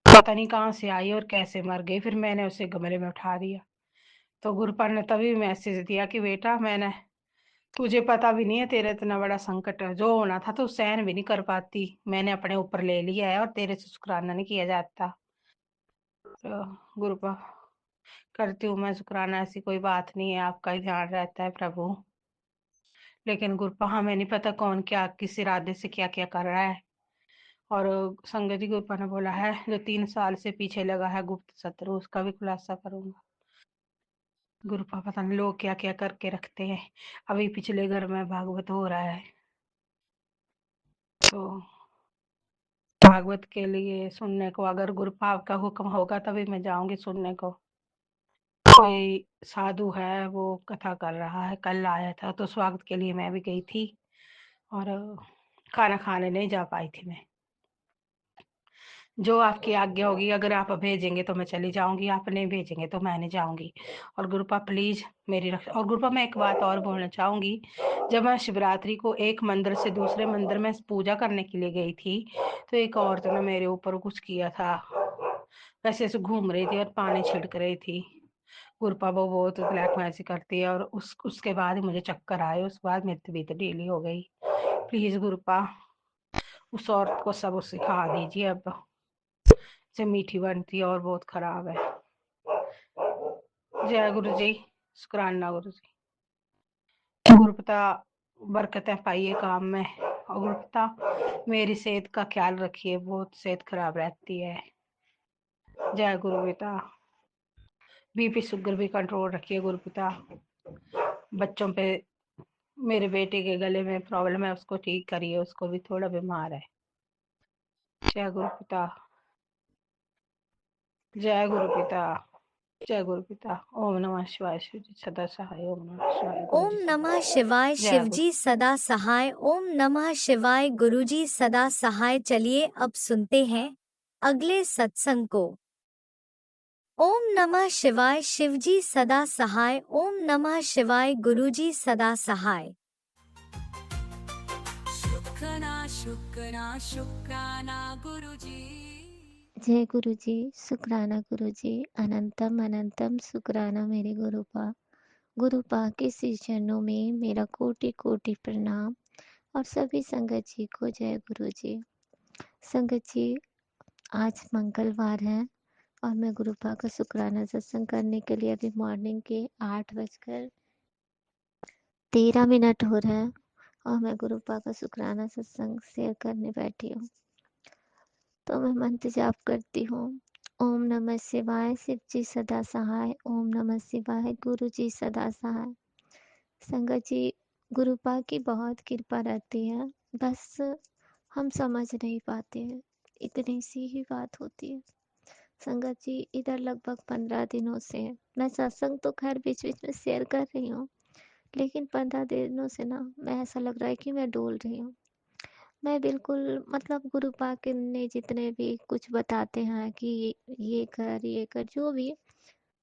Speaker 5: पता नहीं कहाँ से आई और कैसे मर गई, फिर मैंने उसे गमले में उठा दिया। तो गुरुपर ने तभी मैसेज दिया कि बेटा मैंने, तुझे पता भी नहीं है, तेरा इतना बड़ा संकट जो होना था तो सहन भी नहीं कर पाती, मैंने अपने ऊपर ले लिया है और तेरे से शुक्राना नहीं किया जाता। तो गुरुपा करती हूँ मैं शुक्राना, ऐसी कोई बात नहीं है, आपका ही ध्यान रहता है प्रभु, लेकिन गुरुपा हमें नहीं पता कौन क्या किस इरादे से क्या क्या कर रहा है। और संगत जी गुरुपा ने बोला है जो 3 साल से पीछे लगा है गुप्त शत्रु, उसका भी खुलासा करूंगा। गुरुपा पता नहीं लोग क्या क्या करके रखते हैं, अभी पिछले घर में भागवत हो रहा है, तो भागवत के लिए सुनने को, अगर गुरुपाव का हुक्म होगा तभी मैं जाऊंगी सुनने को। कोई साधु है वो कथा कर रहा है, कल आया था तो स्वागत के लिए मैं भी गई थी, और खाना खाने नहीं जा पाई थी मैं। जो आपकी आज्ञा होगी, अगर आप भेजेंगे तो मैं चली जाऊँगी, आप नहीं भेजेंगे तो मैं नहीं जाऊँगी। और गुरुपा प्लीज़ मेरी रक्षा। और गुरुपा मैं एक बात और बोलना चाहूँगी, जब मैं शिवरात्रि को एक मंदिर से दूसरे मंदिर में पूजा करने के लिए गई थी, तो एक औरत ने मेरे ऊपर कुछ किया था। ऐसे-ऐसे घूम रही थी और पानी छिड़क रही थी। गुरुपा वो बहुत ब्लैक मैजिक करती है और उसके बाद ही मुझे चक्कर आए, उसके बाद मेरी तबीयत ढीली हो गई। प्लीज़ गुरुपा उस औरत को सबक सिखा दीजिए अब। से मीठी बनती है और बहुत खराब है। जय गुरु जी, शुक्राना गुरु जी। गुरुपिता बरकतें पाइए काम में, और गुरुपिता मेरी सेहत का ख्याल रखिए, बहुत सेहत खराब रहती है। जय गुरु पिता। बीपी शुगर भी कंट्रोल रखिए गुरुपिता। बच्चों पे मेरे बेटे के गले में प्रॉब्लम है, उसको ठीक करिए, उसको भी थोड़ा बीमार है। जय गुरुपिता। जय गुरुपिता। जय गुरुपिता। ओम नमः शिवाय। शिव जी सदा सहाय। ओम नमः शिवाय। गुरु
Speaker 1: ओम
Speaker 5: जी सदा
Speaker 1: नमः
Speaker 5: सहाय।
Speaker 1: शिवाय
Speaker 5: जय गुरु।
Speaker 1: शिवजी सदा सहाय। ओम नमः शिवाय गुरुजी सदा सहाय। चलिए अब सुनते हैं अगले सत्संग को। ओम नमः शिवाय शिवजी सदा सहाय। ओम नमः शिवाय गुरुजी सदा सहाय।
Speaker 3: शुक्राना शुक्राना शुक्राना गुरुजी।
Speaker 2: जय गुरुजी, शुक्राना गुरुजी, अनंतम अनंतम शुक्राना मेरे गुरुपा। गुरुपा के श्री चरणों में मेरा कोटि कोटि प्रणाम और सभी संगत जी को जय गुरुजी। संगत जी, आज मंगलवार है और मैं गुरुपा का शुक्राना सत्संग करने के लिए अभी मॉर्निंग के 8:13 हो रहे हैं और मैं गुरुपा का शुक्राना सत्संग शेयर करने बैठी हूँ। तो मैं मंत्र जाप करती हूँ। ओम नमः शिवाय शिव जी सदा सहाय। ओम नमः शिवाय गुरु जी सदा सहाय। संगत जी, गुरुपा की बहुत कृपा रहती है, बस हम समझ नहीं पाते हैं, इतनी सी ही बात होती है। संगत जी, इधर लगभग 15 दिनों से मैं सत्संग तो खैर बीच बीच में शेयर कर रही हूँ, लेकिन 15 दिनों से ना मैं ऐसा लग रहा है कि मैं डोल रही हूँ। मैं बिल्कुल मतलब गुरुपा के ने जितने भी कुछ बताते हैं कि ये कर जो भी,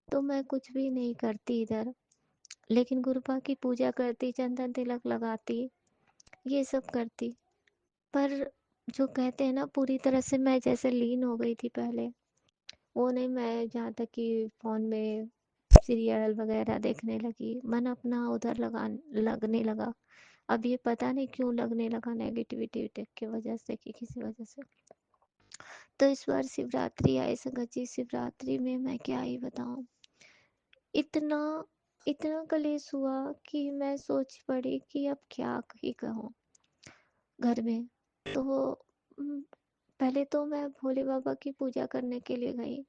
Speaker 2: तो मैं कुछ भी नहीं करती इधर, लेकिन गुरुपा की पूजा करती, चंदन तिलक लगाती, ये सब करती। पर जो कहते हैं ना, पूरी तरह से मैं जैसे लीन हो गई थी पहले, वो नहीं। मैं जहाँ तक कि फ़ोन में सीरियल वगैरह देखने लगी, मन अपना उधर लगने लगा। अब ये पता नहीं क्यों लगने लगा, नेगेटिविटी की वजह से कि किसी वजह से। तो इस बार शिवरात्रि आई संगत जी, शिवरात्रि में मैं क्या ही बताऊं, इतना इतना कलेश हुआ कि मैं सोच पड़ी कि अब क्या ही कहूँ घर में। तो उम, पहले तो मैं भोले बाबा की पूजा करने के लिए गई।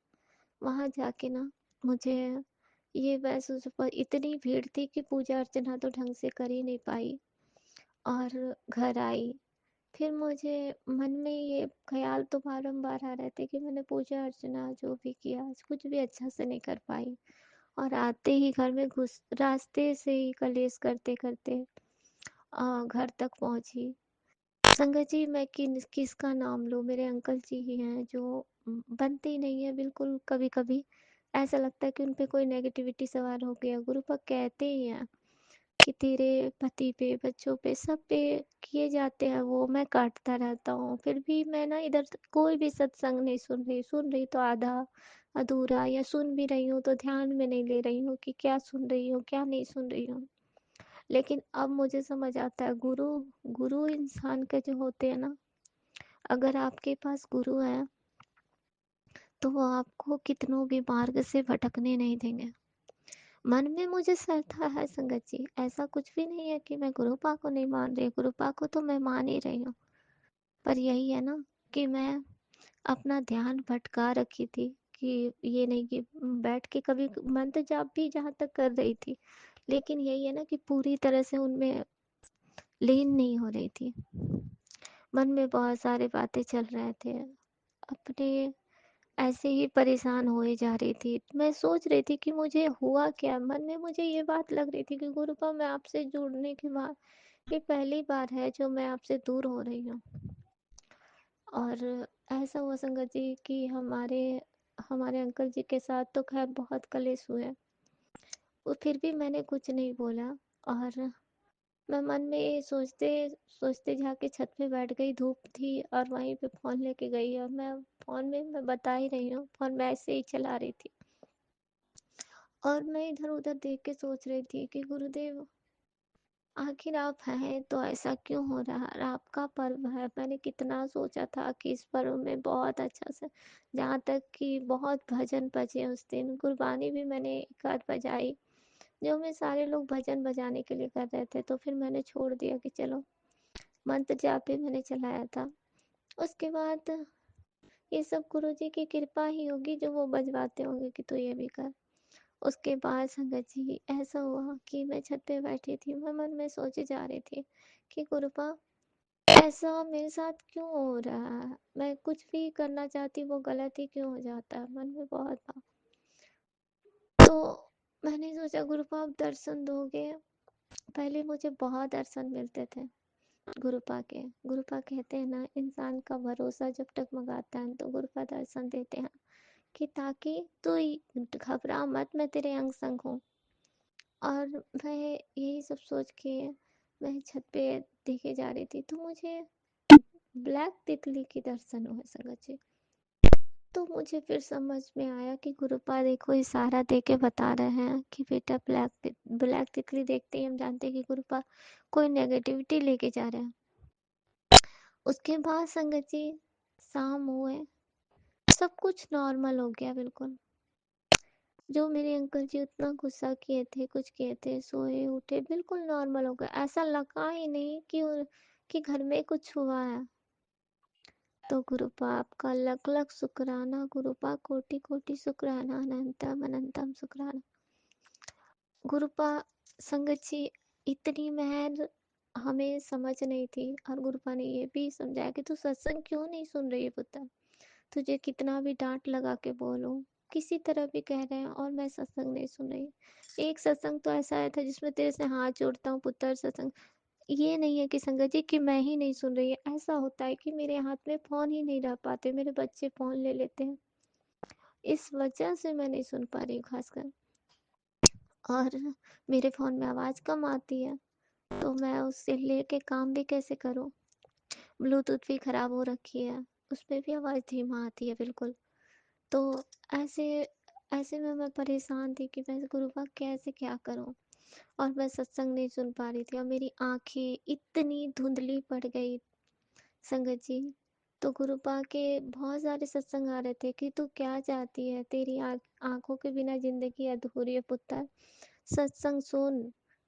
Speaker 2: वहाँ जाके ना मुझे ये महसूस हुआ, इतनी भीड़ थी कि पूजा अर्चना तो ढंग से कर ही नहीं पाई। और घर आई, फिर मुझे मन में ये ख्याल तो बारंबार आ रहे थे कि मैंने पूजा अर्चना जो भी किया कुछ भी अच्छा से नहीं कर पाई। और आते ही घर में घुस रास्ते से ही कलेश करते करते घर तक पहुंची। संगत जी, मैं किसका नाम लूँ, मेरे अंकल जी ही हैं जो बनते ही नहीं है बिल्कुल। कभी कभी ऐसा लगता है कि उन पे कोई नेगेटिविटी सवार हो गया। गुरुपा कहते ही हैं कि तेरे पति पे, बच्चों पे, सब पे किए जाते हैं वो। मैं काटता रहता हूँ, फिर भी मैं ना इधर कोई भी सत्संग नहीं सुन रही तो आधा अधूरा, या सुन भी रही हूँ तो ध्यान में नहीं ले रही हूँ कि क्या सुन रही हूँ क्या नहीं सुन रही हूँ। लेकिन अब मुझे समझ आता है, गुरु गुरु इंसान के जो होते हैं ना, अगर आपके पास गुरु है तो वो आपको कितनों भी मार्ग से भटकने नहीं देंगे। मन में मुझे श्रद्धा है संगत जी, ऐसा कुछ भी नहीं है कि मैं गुरुपा को नहीं मान रही। गुरुपा को तो मैं मान ही रही हूँ, पर यही है ना कि मैं अपना ध्यान भटका रखी थी कि ये नहीं कि बैठ के कभी मंत्र जाप भी जहाँ तक कर रही थी, लेकिन यही है ना कि पूरी तरह से उनमें लीन नहीं हो रही थी। मन में बहुत सारे बातें चल रहे थे, अपने ऐसे ही परेशान होए जा रही थी। मैं सोच रही थी कि मुझे हुआ क्या, मन में मुझे ये बात लग रही थी कि गुरुपा, मैं आपसे जुड़ने के बाद ये पहली बार है जो मैं आपसे दूर हो रही हूँ। और
Speaker 6: ऐसा हुआ संगत जी कि हमारे हमारे अंकल जी के साथ तो खैर बहुत कलेश हुए, वो फिर भी मैंने कुछ नहीं बोला। और मैं मन में ये सोचते सोचते जाके छत पे बैठ गई, धूप थी और वहीं पे फ़ोन लेके गई और मैं फ़ोन में मैं बता ही रही हूँ, फ़ोन मैं ऐसे ही चला रही थी और मैं इधर-उधर देख के सोच रही थी कि गुरुदेव आखिर आप हैं तो ऐसा क्यों हो रहा है? आपका पर्व है, मैंने कितना सोचा था कि इस पर्व में बहुत अच्छा से, जहाँ तक कि बहुत भजन बजे उस दिन, गुरबानी भी मैंने एक आध बजाई, जो में सारे लोग भजन बजाने के लिए कर रहे थे, तो फिर मैंने छोड़ दिया कि चलो मंत्र जाप ही मैंने चलाया था। उसके बाद ये सब गुरुजी की कृपा ही होगी जो वो बजवाते होंगे कि तू ये भी कर। उसके बाद संगत जी ऐसा हुआ कि मैं छत पे बैठी थी, मैं मन में सोचे जा रही थी कि गुरुपा ऐसा मेरे साथ क्यों हो रहा है? मैं कुछ भी करना चाहती वो गलत ही क्यों हो जाता है? मन में बहुत था। तो मैंने सोचा गुरुपा आप दर्शन दोगे। पहले मुझे बहुत दर्शन मिलते थे गुरुपा के। गुरुपा कहते हैं ना, इंसान का भरोसा जब टगमगाता है तो गुरुपा दर्शन देते हैं कि ताकि तू घबरा मत, मैं तेरे अंग संग हूँ। और मैं यही सब सोच के मैं छत पे देखे जा रही थी, तो मुझे ब्लैक तितली के दर्शन हुए संगत जी। तो मुझे फिर समझ में आया कि गुरुपा देखो इशारा दे के बता रहे हैं कि बेटा ब्लैक तितली देखते ही हम जानते हैं कि गुरुपा कोई नेगेटिविटी लेके जा रहे हैं। उसके बाद संगत जी शाम हुए, सब कुछ नॉर्मल हो गया बिल्कुल। जो मेरे अंकल जी उतना गुस्सा किए थे, कुछ किए थे, सोए उठे बिल्कुल नॉर्मल हो गए। ऐसा लगा ही नहीं कि घर में कुछ हुआ है। तो गुरुपा आपका लख लख शुक्राना, गुरुपा कोटि कोटि शुक्राना, अनंतम अनंतम शुक्राना। गुरुपा संगत जी इतनी मेहर हमें समझ नहीं थी और गुरुपा ने ये भी समझाया कि तू सत्संग क्यों नहीं सुन रही है पुत्र, तुझे कितना भी डांट लगा के बोलो, किसी तरह भी कह रहे हैं और मैं सत्संग नहीं सुन रही। एक सत्संग तो ऐसा आया था जिसमें तेरे से हाथ जोड़ता हूँ पुत्र सत्संग। ये नहीं है कि संगत जी कि मैं ही नहीं सुन रही, ऐसा होता है कि मेरे हाथ में फ़ोन ही नहीं रह पाते, मेरे बच्चे फ़ोन ले लेते हैं, इस वजह से मैं नहीं सुन पा रही हूँ खासकर। और मेरे फ़ोन में आवाज़ कम आती है, तो मैं उससे लेके काम भी कैसे करूँ। ब्लूटूथ भी ख़राब हो रखी है, उसमें भी आवाज़ धीमा आती है बिल्कुल। तो ऐसे ऐसे में मैं परेशान थी कि मैं गुरुपा कैसे क्या करूँ। और मैं सत्संग नहीं सुन पा रही थी और मेरी आंखें इतनी धुंधली पड़ गई संगत जी। तो गुरुपा के बहुत सारे सत्संग आ रहे थे कि तू क्या चाहती है, तेरी आंखों के बिना जिंदगी अधूरी है पुत्र, सत्संग सुन।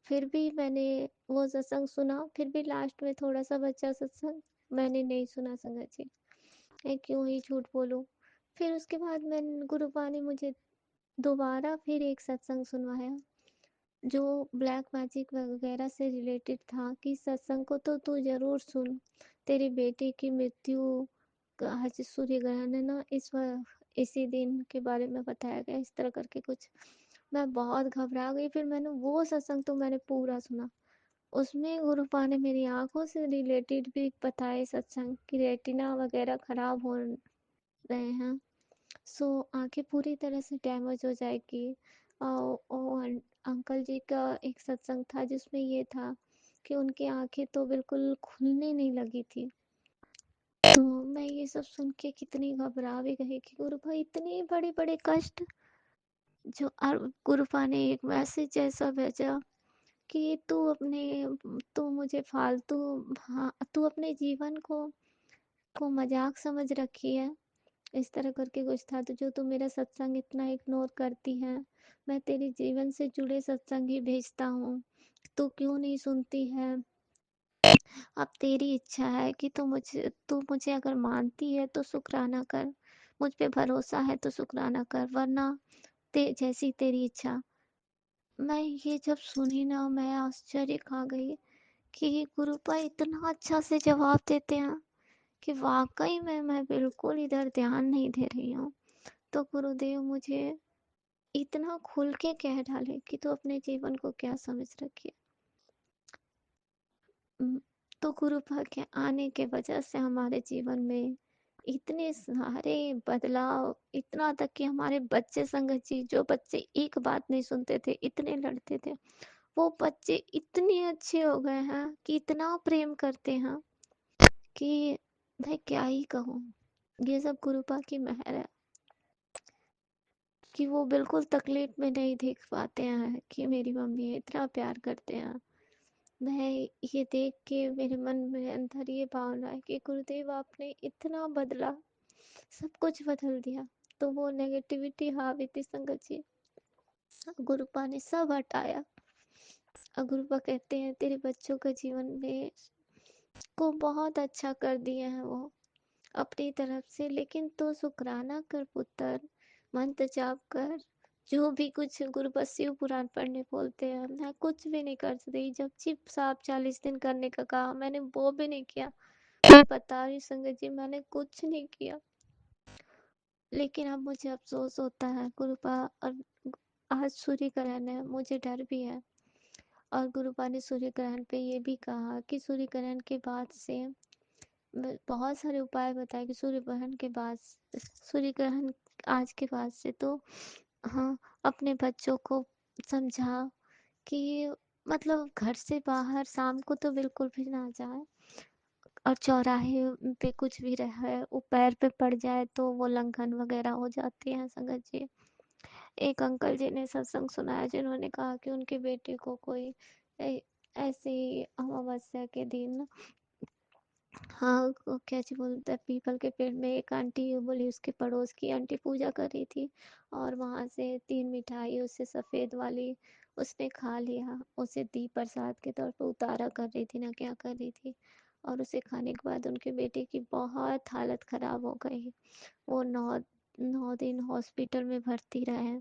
Speaker 6: फिर भी मैंने वो सत्संग सुना, फिर भी लास्ट में थोड़ा सा बचा सत्संग, मैंने नहीं सुना संगत जी, मैं क्यों ही झूठ बोलूँ। फिर उसके बाद गुरुपा ने मुझे दोबारा फिर एक सत्संग सुनवाया जो ब्लैक मैजिक वगैरह से रिलेटेड था कि सत्संग को तो तू जरूर सुन, तेरी बेटी की मृत्यु आज सूर्य ग्रहण है ना, इसी दिन के बारे में बताया गया, इस तरह करके कुछ। मैं बहुत घबरा गई, फिर मैंने वो सत्संग तो मैंने पूरा सुना। उसमें गुरुपा ने मेरी आंखों से रिलेटेड भी बताए सत्संग कि रेटिना वगैरह खराब हो रहे हैं, सो आंखें पूरी तरह से डैमेज हो जाएगी। अंकल जी का एक सत्संग था जिसमें ये था कि उनकी आंखें तो बिल्कुल खुलने नहीं लगी थी। तो मैं ये सब सुन के कितनी घबरा भी गई कि गुरुपा इतने बड़े बड़े कष्ट जो। और गुरुपा ने एक मैसेज जैसा भेजा कि तू मुझे फालतू, हाँ तू अपने जीवन को मजाक समझ रखी है, इस तरह करके कुछ था। तो जो तू मेरा सत्संग इतना इग्नोर करती है, मैं तेरे जीवन से जुड़े सत्संग ही भेजता हूँ, तू क्यों नहीं सुनती है। अब तेरी इच्छा है कि तू मुझे अगर मानती है तो शुक्राना कर, मुझ पे भरोसा है तो शुक्राना कर, वरना जैसी तेरी इच्छा। मैं ये जब सुनी ना, मैं आश्चर्य खा गई कि गुरुपा इतना अच्छा से जवाब देते हैं कि वाकई में मैं बिल्कुल इधर ध्यान नहीं दे रही हूँ। तो गुरुदेव मुझे इतना खुल के कह डाले कि तू अपने जीवन को क्या समझ रखी है। तो गुरुपा के आने के वजह से हमारे जीवन में इतने सारे बदलाव, इतना तक कि हमारे बच्चे संगत जी, जो बच्चे एक बात नहीं सुनते थे, इतने लड़ते थे, वो बच्चे इतने अच्छे हो गए हैं कि इतना प्रेम करते हैं कि मैं क्या ही कहूँ। ये सब गुरुपा की मेहर है कि वो बिल्कुल तकलीफ में नहीं देख पाते हैं कि मेरी मम्मी इतना प्यार करते हैं। मैं ये देख के मेरे मन में अंदर ये भावना है कि गुरुदेव आपने इतना बदला, सब कुछ बदल दिया। तो वो नेगेटिविटी हावी थी संगत जी, गुरुपा ने सब हटाया। और गुरुपा कहते हैं तेरे बच्चों का जीवन में को बहुत अच्छा कर दिए हैं वो अपनी तरफ से, लेकिन तो शुक्राना कर पुत्र, मंत्र जाप कर। जो भी कुछ गुरुपा शिव पुराण पढ़ने बोलते हैं, मैं कुछ भी नहीं कर सकती। जब चिप साहब 40 दिन करने का कहा, मैंने वो भी नहीं किया। मैं बता रही संगत जी, मैंने कुछ नहीं किया। लेकिन अब मुझे अफसोस होता है गुरुपा, और आज सूर्य ग्रहण है, मुझे डर भी है। और गुरुपा ने सूर्य ग्रहण पे ये भी कहा कि सूर्य ग्रहण के बाद से बहुत सारे उपाय बताए कि सूर्य ग्रहण के बाद, सूर्य ग्रहण आज के बाद से तो हाँ, अपने बच्चों को समझा कि मतलब घर से बाहर शाम को तो बिल्कुल भी ना जाए, और चौराहे पे कुछ भी रहे वो पैर पे पड़ जाए तो वो लंघन वगैरह हो जाती है संगत जी। एक अंकल जी ने सत्संग सुनाया जिन्होंने कहा कि उनके बेटे को कोई ऐसे ही अमावस्या के दिन, हाँ, वो क्या जी बोलते हैं, पीपल के पेड़ में एक आंटी बोली, उसके पड़ोस की आंटी पूजा कर रही थी और वहां से 3 मिठाई उससे सफेद वाली उसने खा लिया, उसे दी प्रसाद के तौर पर, उतारा कर रही थी ना क्या कर रही थी, और उसे खाने के बाद उनके बेटे की बहुत हालत खराब हो गई। वो 9 दिन हॉस्पिटल में भर्ती रहे।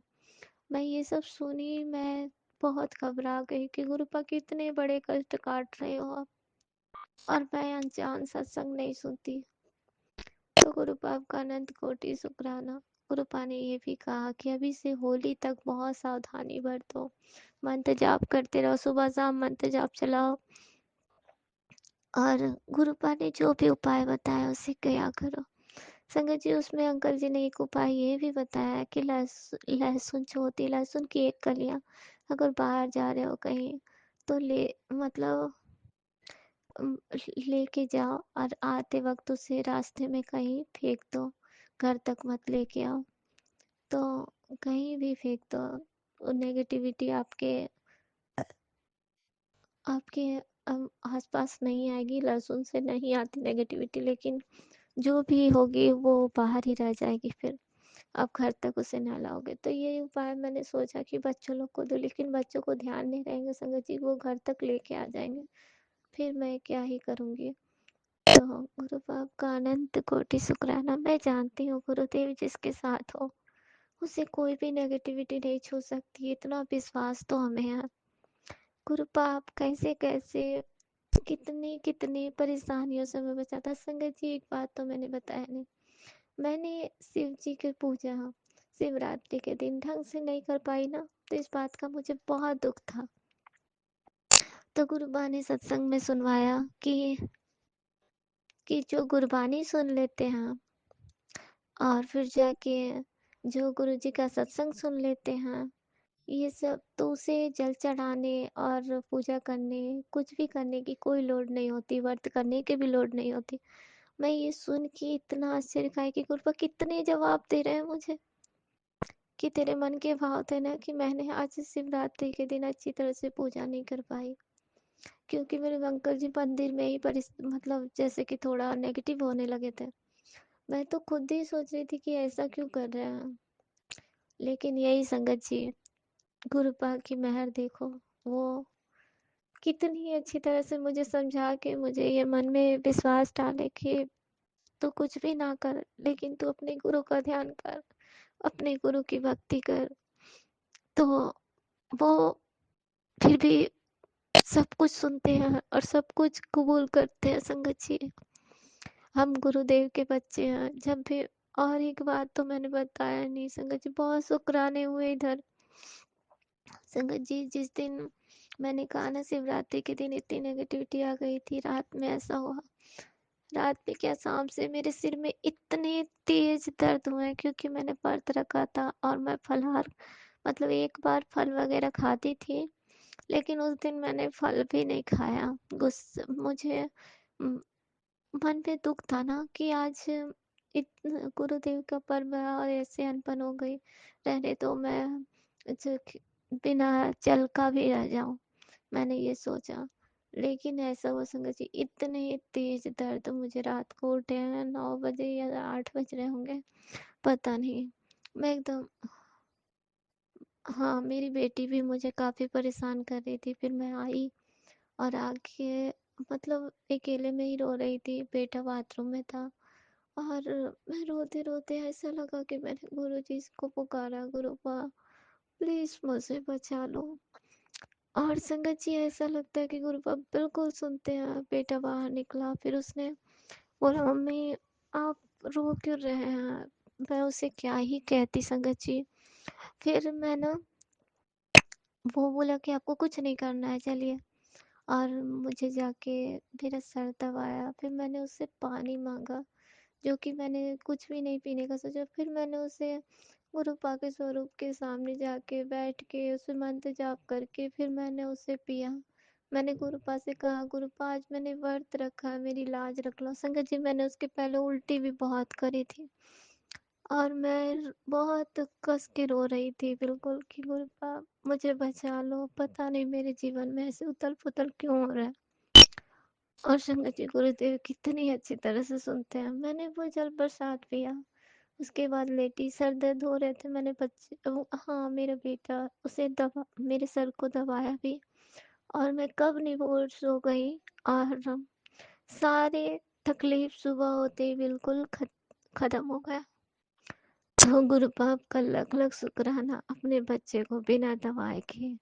Speaker 6: मैं ये सब सुनी, मैं बहुत घबरा गई कि गुरुपा कितने बड़े कष्ट काट रहे हो आप, और मैं अनजान सत्संग नहीं सुनती। तो गुरुपा का अनंत कोटि शुक्राना। गुरुपा ने ये भी कहा कि अभी से होली तक बहुत सावधानी बरतो, मंत्र जाप करते रहो, सुबह शाम मंत्र जाप चलाओ, और गुरुपा ने जो भी उपाय बताया उसे किया करो। संगत जी, उसमें अंकल जी ने एक उपाय ये भी बताया कि लहसुन जो होती है, लहसुन की एक कलियां अगर बाहर जा रहे हो कहीं तो ले, मतलब लेके जाओ और आते वक्त उसे रास्ते में कहीं फेंक दो, घर तक मत लेके आओ। तो कहीं भी फेंक दो, नेगेटिविटी आपके आपके आसपास नहीं आएगी। लहसुन से नहीं आती नेगेटिविटी, लेकिन जो भी होगी वो बाहर ही रह जाएगी, फिर आप घर तक उसे ना लाओगे। तो ये उपाय मैंने सोचा कि बच्चों लोग को दो, लेकिन बच्चों को ध्यान नहीं रहेंगे संगत जी, वो घर तक लेके आ जाएंगे, फिर मैं क्या ही करूँगी। तो गुरु बाप का अनंत कोटि शुक्राना। मैं जानती हूँ गुरुदेव जिसके साथ हो उसे कोई भी नेगेटिविटी नहीं छू सकती, इतना विश्वास तो हमें है। गुरु बाप कैसे कैसे कितनी कितनी परेशानियों से हमें बचाता। संगत जी, एक बात तो मैंने बताया नहीं, मैंने शिव जी की पूजा शिवरात्रि के दिन ढंग से नहीं कर पाई ना, तो इस बात का मुझे बहुत दुख था। तो गुरुबा ने सत्संग में सुनवाया कि जो गुरबानी सुन लेते हैं और फिर जाके जो गुरु जी का सत्संग सुन लेते हैं, ये सब तो उसे जल चढ़ाने और पूजा करने, कुछ भी करने की कोई लोड नहीं होती, व्रत करने की भी लोड नहीं होती। मैं ये सुन के इतना आश्चर्य खाई कि गुरुबा कितने जवाब दे रहे हैं मुझे, कि तेरे मन के भाव थे ना कि मैंने आज शिवरात्रि के दिन अच्छी तरह से पूजा नहीं कर पाई, क्योंकि मेरे अंकल जी मंदिर में ही मतलब जैसे कि थोड़ा नेगेटिव होने लगे थे। मैं तो खुद ही सोच रही थी कि ऐसा क्यों कर रहे हैं, लेकिन यही संगत जी, गुरुपा की मेहर देखो, वो कितनी अच्छी तरह से मुझे समझा के मुझे ये मन में विश्वास डाले कि तू कुछ भी ना कर, लेकिन तू अपने गुरु का ध्यान कर, अपने गुरु की भक्ति कर, तो वो फिर भी सब कुछ सुनते हैं और सब कुछ कबूल करते हैं संगत जी। हम गुरुदेव के बच्चे हैं जब भी। और एक बात तो मैंने बताया नहीं संगत जी, बहुत शुक्राने हुए इधर संगत जी। जिस दिन मैंने कहा ना शिवरात्रि के दिन इतनी नेगेटिविटी आ गई थी, रात में ऐसा हुआ, रात में क्या शाम से मेरे सिर में इतने तेज दर्द हुए क्योंकि मैंने व्रत रखा था और मैं फलाहार मतलब एक बार फल वगैरह खाती थी, लेकिन उस दिन मैंने फल भी नहीं खाया। मुझे मन में दुख था ना कि आज गुरुदेव का पर्व है और ऐसे अनपन हो गई, रहने तो मैं बिना जल का भी रह जाऊं, मैंने ये सोचा। लेकिन ऐसा हुआ संगत जी, इतने तेज दर्द मुझे रात को उठे हैं 9 बजे या 8 बज रहे होंगे, पता नहीं। मैं एकदम, हाँ मेरी बेटी भी मुझे काफ़ी परेशान कर रही थी, फिर मैं आई और आके मतलब अकेले में ही रो रही थी, बेटा बाथरूम में था और मैं रोते रोते ऐसा लगा कि मैंने गुरु जी को पुकारा, गुरुपा प्लीज मुझे बचा लो। और संगत जी ऐसा लगता है कि गुरुपा बिल्कुल सुनते हैं। बेटा बाहर निकला, फिर उसने बोला मम्मी आप रो क्यों रहे हैं, मैं उसे क्या ही कहती संगत जी। फिर मैं ना, वो बोला कि आपको कुछ नहीं करना है चलिए, और मुझे जाके मेरा सर दबाया। फिर मैंने उससे पानी मांगा, जो कि मैंने कुछ भी नहीं पीने का सोचा। फिर मैंने उसे गुरुपा के स्वरूप के सामने जाके बैठ के उसे मंत्र जाप करके फिर मैंने उसे पिया। मैंने गुरुपा से कहा गुरुपा आज मैंने व्रत रखा है, मेरी लाज रख लो। संगत जी मैंने उसके पहले उल्टी भी बहुत करी थी और मैं बहुत कस के रो रही थी बिल्कुल कि गुरुपा मुझे बचा लो, पता नहीं मेरे जीवन में ऐसे उथल पुथल क्यों हो रहा है। और संगत जी गुरुदेव कितनी अच्छी तरह से सुनते हैं। मैंने वो जल प्रसाद पिया, उसके बाद लेटी, सर दर्द हो रहे थे, मैंने हाँ मेरा बेटा उसे दबा, मेरे सर को दबाया भी और मैं कब नहीं वो सो गई और सारे तकलीफ सुबह होते ही बिल्कुल खत्म हो गया। तो गुरु बाप का लख लख शुक्राना, अपने बच्चे को बिना दवाए के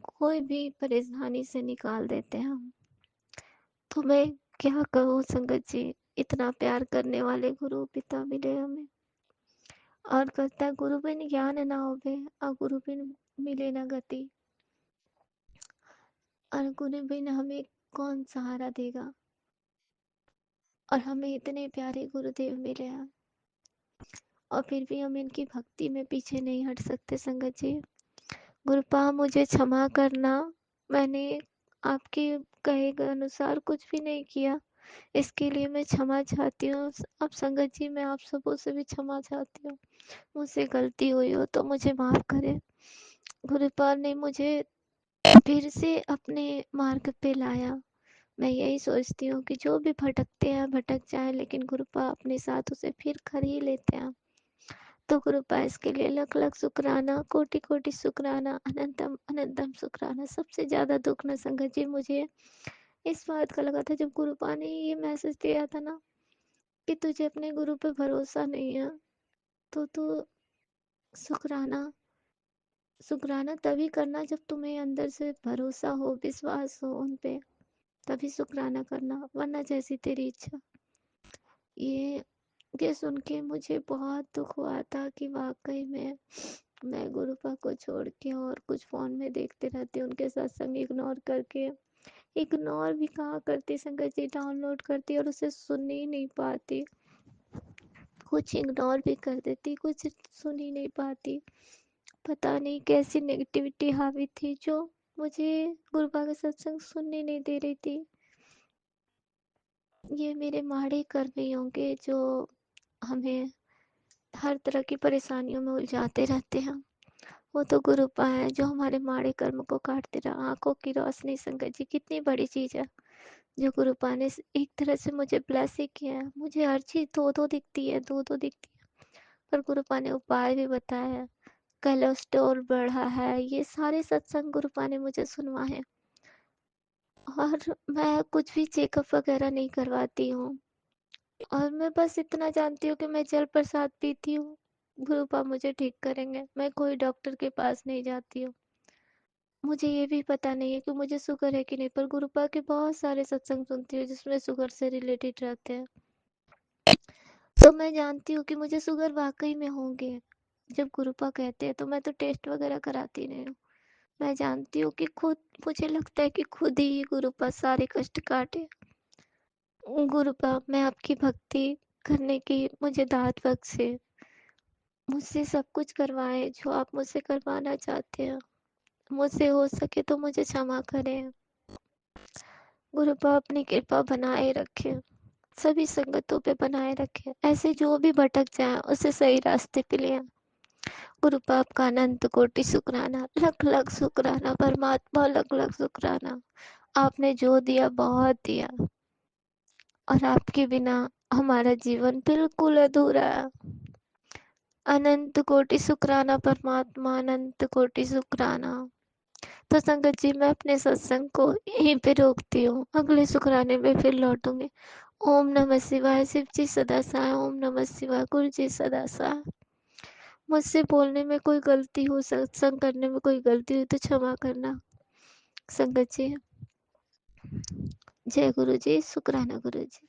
Speaker 6: कोई भी परेशानी से निकाल देते हैं हम। तो मैं क्या कहूँ संगत जी, इतना प्यार करने वाले गुरु पिता मिले हमें। और कहता है गुरु बिन ज्ञान ना होवे और गुरु बिन मिले ना गति, और गुरु बिन हमें कौन सहारा देगा। और हमें इतने प्यारे गुरुदेव मिले हैं और फिर भी हम इनकी भक्ति में पीछे नहीं हट सकते संगत जी। गुरुपा मुझे क्षमा करना, मैंने आपके कहे गए अनुसार कुछ भी नहीं किया, इसके लिए मैं क्षमा चाहती हूँ। अब संगत जी मैं आप सबों से भी क्षमा चाहती हूँ, मुझसे गलती हुई हो तो मुझे माफ़ करें। गुरुपाल ने मुझे फिर से अपने मार्ग पे लाया। मैं यही सोचती हूँ कि जो भी भटकते हैं भटक जाए, लेकिन गुरुपा अपने साथ उसे फिर कर ही लेते हैं। तो गुरुपा इसके लिए लख लख शुक्राना, कोटि कोटि शुक्राना, अनंतम अनंतम शुक्राना। सबसे ज़्यादा दुख न संगत जी मुझे इस बात का लगा था जब गुरुपा ने ये मैसेज दिया था ना कि तुझे अपने गुरु पे भरोसा नहीं है, तो तू शुक्राना शुक्राना तभी करना जब तुम्हें अंदर से भरोसा हो, विश्वास हो उन पे, तभी शुक्राना करना, वरना जैसी तेरी इच्छा। ये ये सुन के मुझे बहुत दुख हुआ था कि वाकई में मैं गुरुपा को छोड़ के और कुछ फ़ोन में देखते रहती, उनके सत्संग इग्नोर करके, इग्नोर भी कहाँ करती संगत जी, डाउनलोड करती और उसे सुन ही नहीं पाती, कुछ इग्नोर भी कर देती, कुछ सुन ही नहीं पाती। पता नहीं कैसी नेगेटिविटी हावी थी जो मुझे गुरुपा का सत्संग सुनने नहीं दे रही थी। ये मेरे माड़े कर्म ही होंगे जो हमें हर तरह की परेशानियों में उलझाते रहते हैं। वो तो गुरुपा है जो हमारे माड़े कर्म को काटते रहा। आंखों की रोशनी संगत जी कितनी बड़ी चीज़ है जो गुरुपा ने एक तरह से मुझे ब्लेस ही किया है। मुझे हर चीज़ दो दो दिखती है, दो दो दिखती है, पर गुरुपा ने उपाय भी बताया है। कोलेस्ट्रॉल बढ़ा है, ये सारे सत्संग गुरुपा ने मुझे सुनवाए और मैं कुछ भी चेकअप वगैरह नहीं करवाती हूँ। और मैं बस इतना जानती हूँ कि मैं जल प्रसाद पीती हूँ, गुरुपा मुझे ठीक करेंगे। मैं कोई डॉक्टर के पास नहीं जाती हूँ। मुझे ये भी पता नहीं है कि मुझे शुगर है कि नहीं, पर गुरुपा के बहुत सारे सत्संग सुनती हूँ जिसमें शुगर से रिलेटेड रहते हैं, तो मैं जानती हूँ कि मुझे शुगर वाकई में होंगे। जब गुरुपा कहते हैं तो मैं तो टेस्ट वगैरह कराती नहीं हूँ। मैं जानती हूँ कि खुद, मुझे लगता है कि खुद ही गुरुपा सारे कष्ट काटे गुरु बाप, मैं आपकी भक्ति करने की मुझे दात बख्शे। मुझसे सब कुछ करवाएँ जो आप मुझसे करवाना चाहते हैं। मुझसे हो सके तो मुझे क्षमा करें। गुरु बाप अपनी कृपा बनाए रखें। सभी संगतों पे बनाए रखें। ऐसे जो भी भटक जाए उसे सही रास्ते पे ले आएं। गुरु बाप का अनंत कोटि शुक्राना, लख लख शुक्राना परमात्मा, लख लख शुक्राना। आपने जो दिया बहुत दिया और आपके बिना हमारा जीवन बिल्कुल अधूरा है। अनंत कोटि शुक्राना परमात्मा, अनंत कोटि शुक्राना। तो संगत जी, मैं अपने सत्संग को यहीं पे रोकती हूँ। अगले शुक्राने में फिर लौटूंगी। ओम नमः शिवाय। शिव जी सदा सहाय। ओम नमः शिवाय। गुरु जी सदा सहाय। मुझसे बोलने में कोई गलती हो, सत्संग करने में कोई गलती हुई तो क्षमा करना संगत जी। जय गुरु जी। शुक्राना गुरु जी।